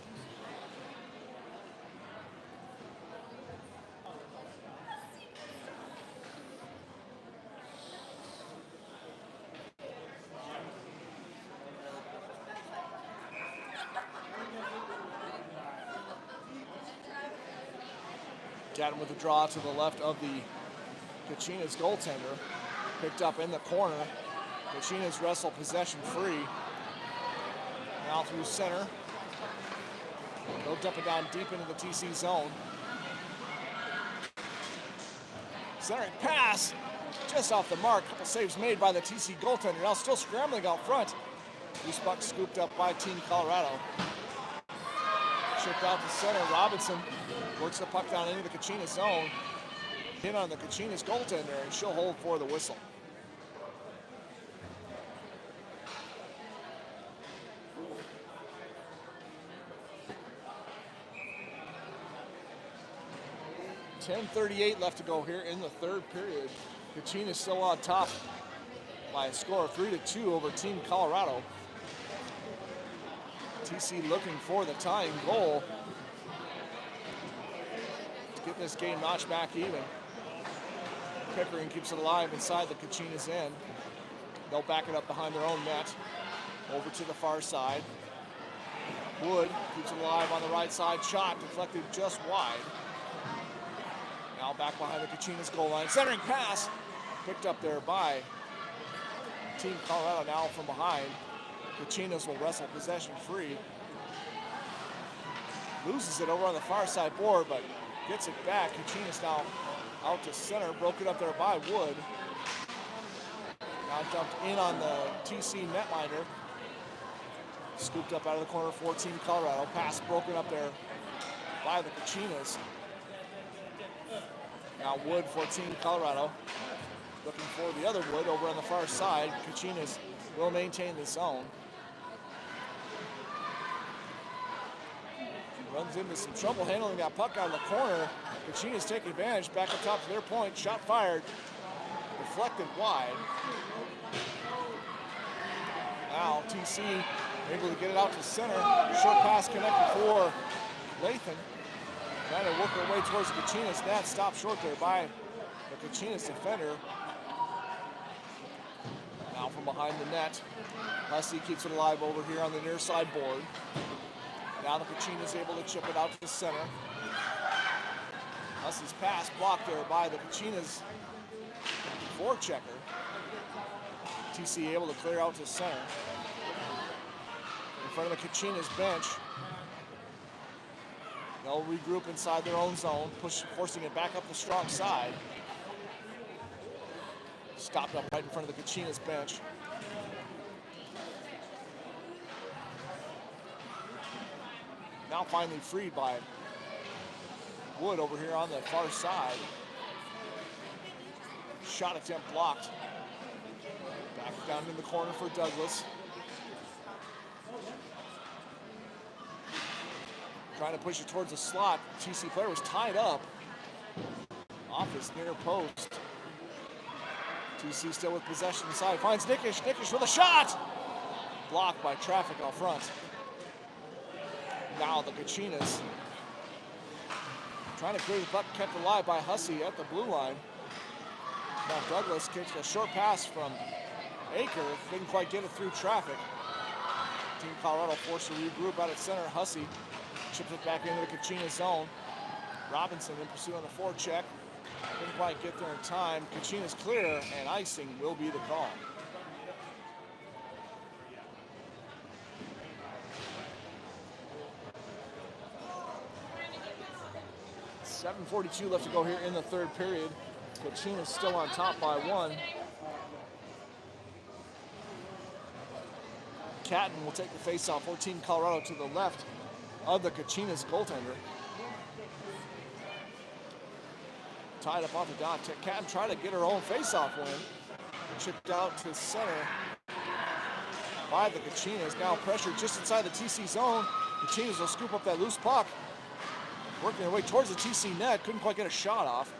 Gatton with a draw to the left of the Kachinas goaltender. Picked up in the corner. Kachinas wrestle possession free. Now through center. Moved up and down deep into the TC zone. Centering pass. Just off the mark. Couple saves made by the TC goaltender. Now still scrambling out front. Loose puck scooped up by Team Colorado. Chipped out to center. Robinson works the puck down into the Kachinas zone. In on the Kachinas goaltender, and she'll hold for the whistle. .10:38 left to go here in the third period. Kachinas still on top by a score of 3-2 over Team Colorado. TC looking for the tying goal to get this game notched back even. Pickering keeps it alive inside the Kachinas end. They'll back it up behind their own net. Over to the far side. Wood keeps it alive on the right side. Shot deflected just wide. Now back behind the Kachinas goal line. Centering pass picked up there by Team Colorado now from behind. Kachinas will wrestle possession free. Loses it over on the far side board, but gets it back. Kachinas now out to center. Broke it up there by Wood. Now dumped in on the TC netminder. Scooped up out of the corner for Team Colorado. Pass broken up there by the Kachinas. Now Wood for Team Colorado. Looking for the other Wood over on the far side. Kachinas will maintain the zone. Runs into some trouble handling that puck out of the corner. Kachinas take advantage, back up top to their point. Shot fired, deflected wide. Now TC able to get it out to center. Short pass connected for Lathan. Trying to work her way towards the Kachinas net. Stopped short there by the Kachinas defender. Now from behind the net, Hussey keeps it alive over here on the near side board. Now the Kachinas able to chip it out to the center. Hussey's pass blocked there by the Kachinas forechecker. TC able to clear out to center. In front of the Kachinas bench. They'll regroup inside their own zone, forcing it back up the strong side. Stopped up right in front of the Kachinas bench. Now finally freed by Wood over here on the far side. Shot attempt blocked. Back down in the corner for Douglas. Trying to push it towards the slot. TC player was tied up off his near post. TC still with possession inside. Finds Nickish. Nickish with a shot! Blocked by traffic out front. Now the Kachinas trying to clear the puck, kept alive by Hussey at the blue line. Now Douglas kicks a short pass from Aker. Didn't quite get it through traffic. Team Colorado forced to regroup out at center. Hussey chips it back into the Kachinas zone. Robinson in pursuit on the forecheck. Didn't quite get there in time. Kachinas clear, and icing will be the call. .7:42 left to go here in the third period. Kachinas still on top by one. Catton will take the faceoff for Team Colorado to the left of the Kachinas goaltender. Tied up off the dot. Catton tried to get her own faceoff win. Chipped out to center by the Kachinas. Now pressure just inside the TC zone. Kachinas will scoop up that loose puck. Working their way towards the TC net. Couldn't quite get a shot off.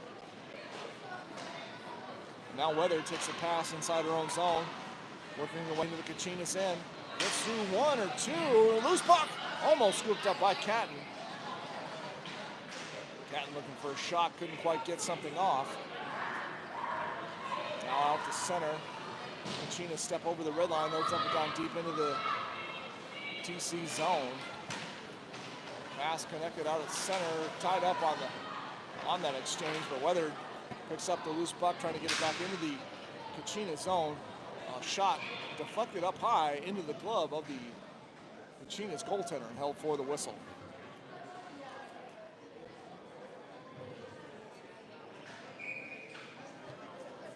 Now Weather takes a pass inside her own zone. Working her way to the Kachinas end. Gets through one or two. Loose puck. Almost scooped up by Catton. Catton looking for a shot. Couldn't quite get something off. Now out to center. Kachinas step over the red line. Those up and down deep into the TC zone. Pass connected out at center. Tied up on that exchange. But Weather picks up the loose puck, trying to get it back into the Kachinas zone. Shot deflected up high into the glove of the Kachinas goaltender and held for the whistle.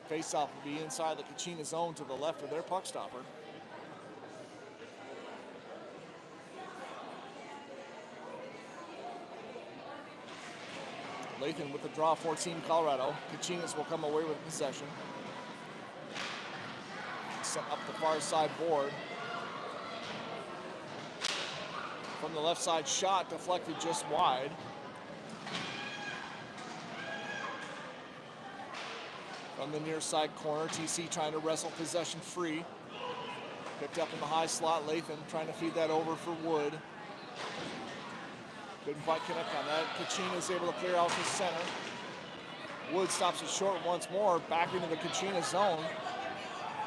Face-off will be inside the Kachinas zone to the left of their puck stopper. Lathan with the draw for Team Colorado. Kachinas will come away with possession. Set up the far side board. From the left side shot, deflected just wide. From the near side corner, TC trying to wrestle possession free. Picked up in the high slot, Lathan trying to feed that over for Wood. Couldn't quite connect on that. Kachinas able to clear out to center. Wood stops it short once more, back into the Kachinas zone.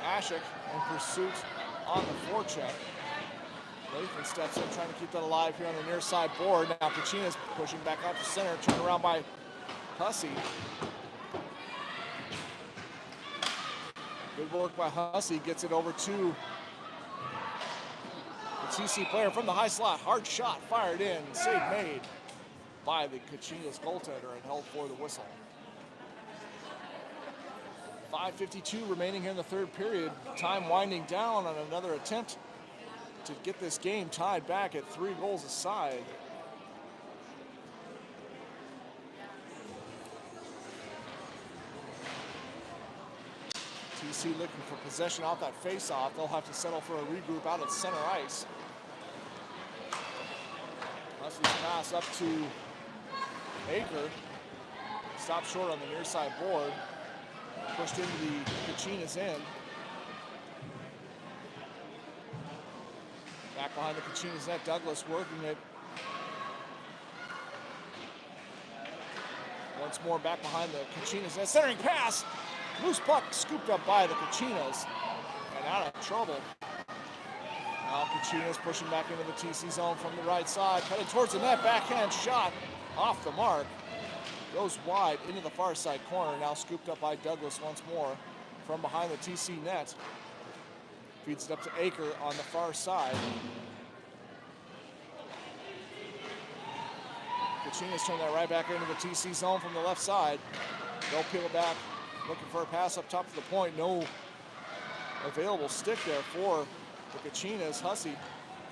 Ashik in pursuit on the forecheck. Lathan steps in, trying to keep that alive here on the near side board. Now Kachinas pushing back out to center, turned around by Hussey. Good work by Hussey, gets it over to the TC player from the high slot. Hard shot fired in, save made by the Kachinas goaltender and held for the whistle. 5:52 remaining here in the third period. Time winding down on another attempt to get this game tied back at 3 goals aside. TC looking for possession off that face-off. They'll have to settle for a regroup out at center ice. Leslie's pass up to Aker. Stopped short on the near side board. Pushed into the Kachinas end. Back behind the Kachinas net, Douglas working it. Once more back behind the Kachinas net. Centering pass. Loose puck scooped up by the Kachinas and out of trouble. Now Kachinas pushing back into the TC zone from the right side. Cutting towards the net. Backhand shot off the mark. Goes wide into the far side corner. Now scooped up by Douglas once more from behind the TC net. Feeds it up to Aker on the far side. Kachinas turn that right back into the TC zone from the left side. They'll peel it back, looking for a pass up top to the point. No available stick there for the Kachinas. Hussey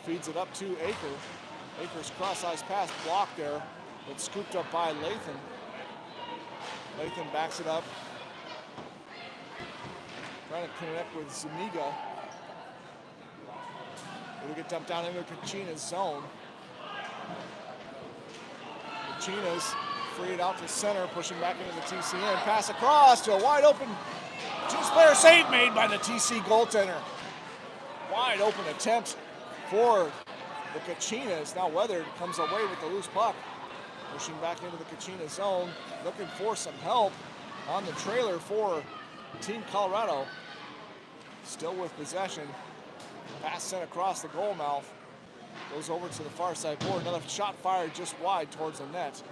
feeds it up to Aker. Aker's cross-ice pass blocked there, but scooped up by Lathan. Lathan backs it up. Trying to connect with Zuniga. It'll get dumped down into Kachinas zone. Kachinas free it out to center, pushing back into the TC end. Pass across to a wide open two-player save made by the TC goaltender. Wide open attempt for the Kachinas. Now Weather comes away with the loose puck. Pushing back into the Kachinas zone, looking for some help on the trailer for Team Colorado. Still with possession. Pass sent across the goal mouth. Goes over to the far side board. Another shot fired just wide towards the net.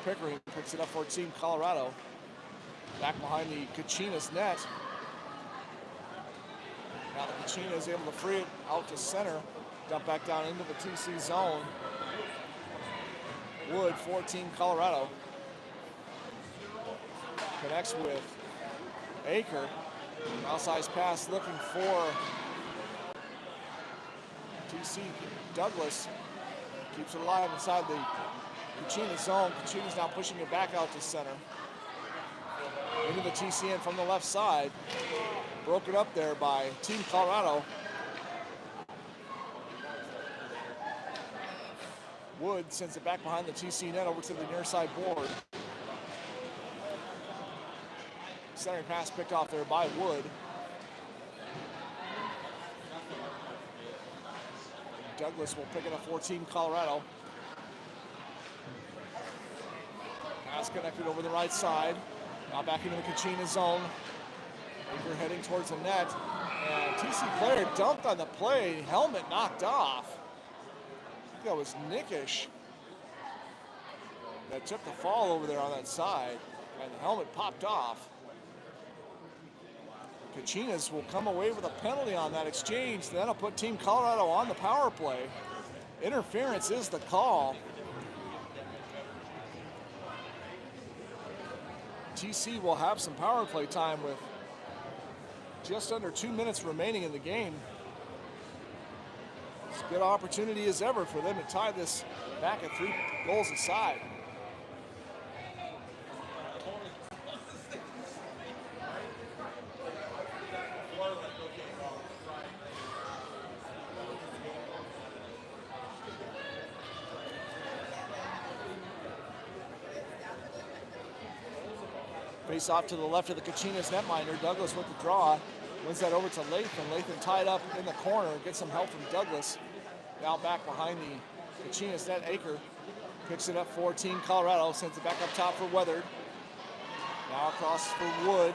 Pickering picks it up for Team Colorado. Back behind the Kachinas net. Now the Kachinas able to free it out to center. Dump back down into the TC zone. Wood for Team Colorado. Connects with Aker. Outside pass looking for TC Douglas keeps it alive inside the Kachinas zone. Kachinas now pushing it back out to center. Into the TCN from the left side. Broken up there by Team Colorado. Wood sends it back behind the TC net over to the near side board. Centering pass picked off there by Wood. Douglas will pick it up for Team Colorado. Pass connected over the right side. Now back into the Kachinas zone. Aker heading towards the net. And TC player dumped on the play. Helmet knocked off. I think that was Nickish that took the fall over there on that side. And the helmet popped off. Kachinas will come away with a penalty on that exchange. That'll put Team Colorado on the power play. Interference is the call. TC will have some power play time with just under 2 minutes remaining in the game. It's a good opportunity as ever for them to tie this back at 3 goals aside. Face off to the left of the Kachinas netminder. Douglas with the draw. Wins that over to Lathan. Lathan tied up in the corner. Gets some help from Douglas. Now back behind the Kachinas net. Aker picks it up for Team Colorado. Sends it back up top for Weathered. Now across for Wood.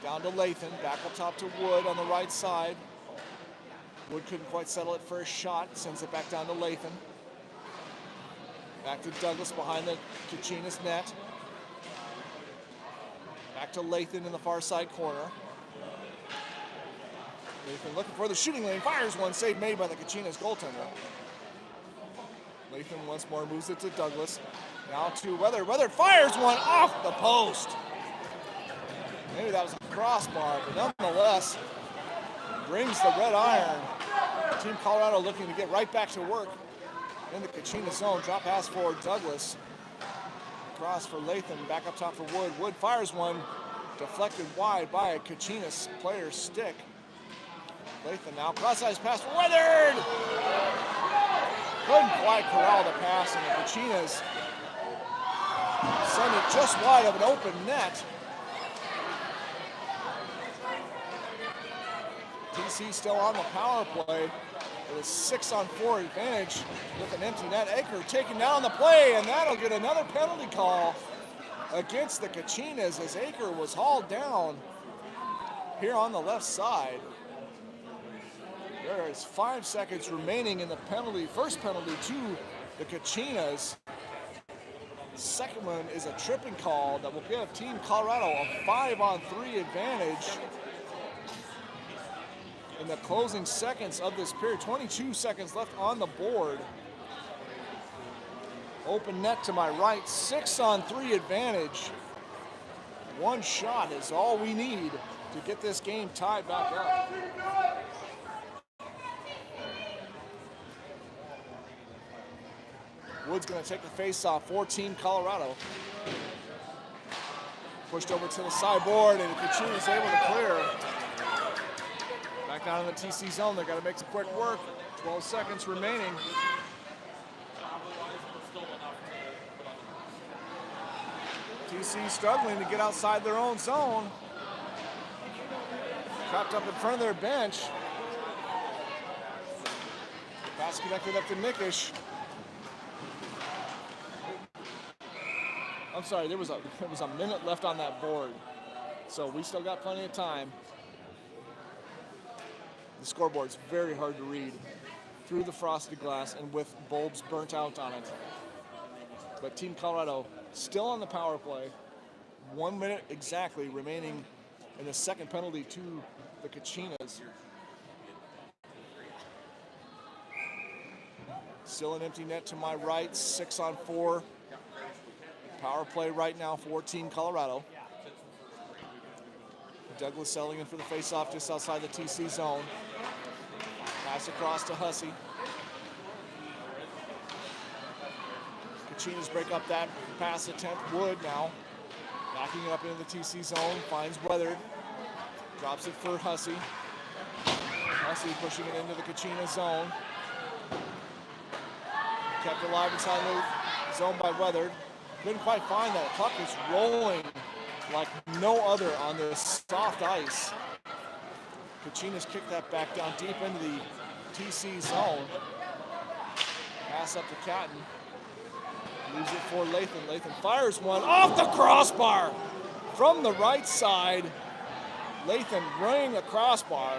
Down to Lathan. Back up top to Wood on the right side. Wood couldn't quite settle it for a shot. Sends it back down to Lathan. Back to Douglas behind the Kachinas net. Back to Lathan in the far side corner. Lathan looking for the shooting lane. Fires one. Save made by the Kachinas goaltender. Lathan once more moves it to Douglas. Now to Weathered. Weathered fires one off the post. Maybe that was a crossbar, but nonetheless, brings the red iron. Team Colorado looking to get right back to work in the Kachinas zone. Drop pass for Douglas. Cross for Lathan, back up top for Wood. Wood fires one, deflected wide by a Kachinas player's stick. Lathan now, cross-ice pass for Weathered! Couldn't quite corral the pass, and the Kachinas send it just wide of an open net. TC still on the power play with a 6-on-4 advantage with an empty net. Aker taking down the play, and that'll get another penalty call against the Kachinas as Aker was hauled down here on the left side. There is 5 seconds remaining in the penalty. First penalty to the Kachinas. Second one is a tripping call that will give Team Colorado a 5-on-3 advantage in the closing seconds of this period. 22 seconds left on the board. Open net to my right, 6-on-3 advantage. One shot is all we need to get this game tied back up. Wood's gonna take the face-off for Team Colorado. Pushed over to the sideboard, and Kachinas able to clear. Back down in the TC zone, they gotta make some quick work. 12 seconds remaining. TC struggling to get outside their own zone. Trapped up in front of their bench. Pass connected up to Nickish. I'm sorry, there was a minute left on that board. So we still got plenty of time. The scoreboard's very hard to read through the frosted glass and with bulbs burnt out on it. But Team Colorado still on the power play. 1 minute exactly remaining in the second penalty to the Kachinas. Still an empty net to my right, 6-on-4. Power play right now for Team Colorado. Douglas selling in for the face-off just outside the TC zone. Pass across to Hussey. Kachinas break up that pass attempt. Wood now backing it up into the TC zone. Finds Weathered. Drops it for Hussey. Hussey pushing it into the Kachinas zone. Kept alive inside the zone by Weathered. Couldn't quite find that. Puck is rolling like no other on this soft ice. Kachinas kicked that back down deep into the TC zone. Pass up to Catton. Leaves it for Lathan. Lathan fires one off the crossbar from the right side. Lathan running the crossbar.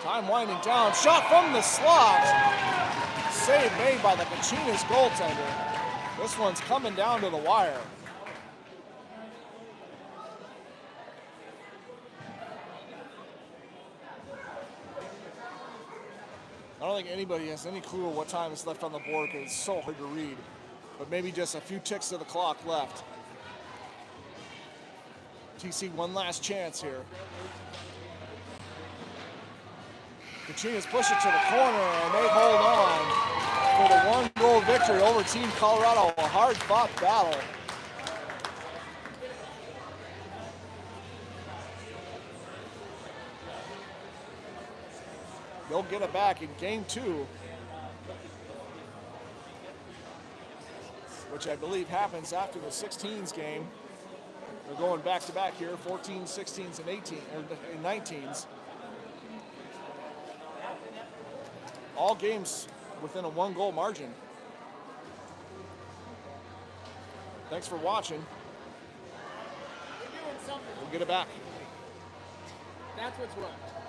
Time winding down. Shot from the slot. Save made by the Kachinas goaltender. This one's coming down to the wire. I don't think anybody has any clue what time is left on the board because it's so hard to read. But maybe just a few ticks of the clock left. TC one last chance here. Kachinas push it to the corner and they hold on for the 1-goal victory over Team Colorado. A hard-fought battle. They'll get it back in game 2, which I believe happens after the 16s game. They're going back-to-back here, 14s, 16s, and 19s. All games within a 1-goal margin. Thanks for watching. We're doing something. We'll get it back. That's what's worked.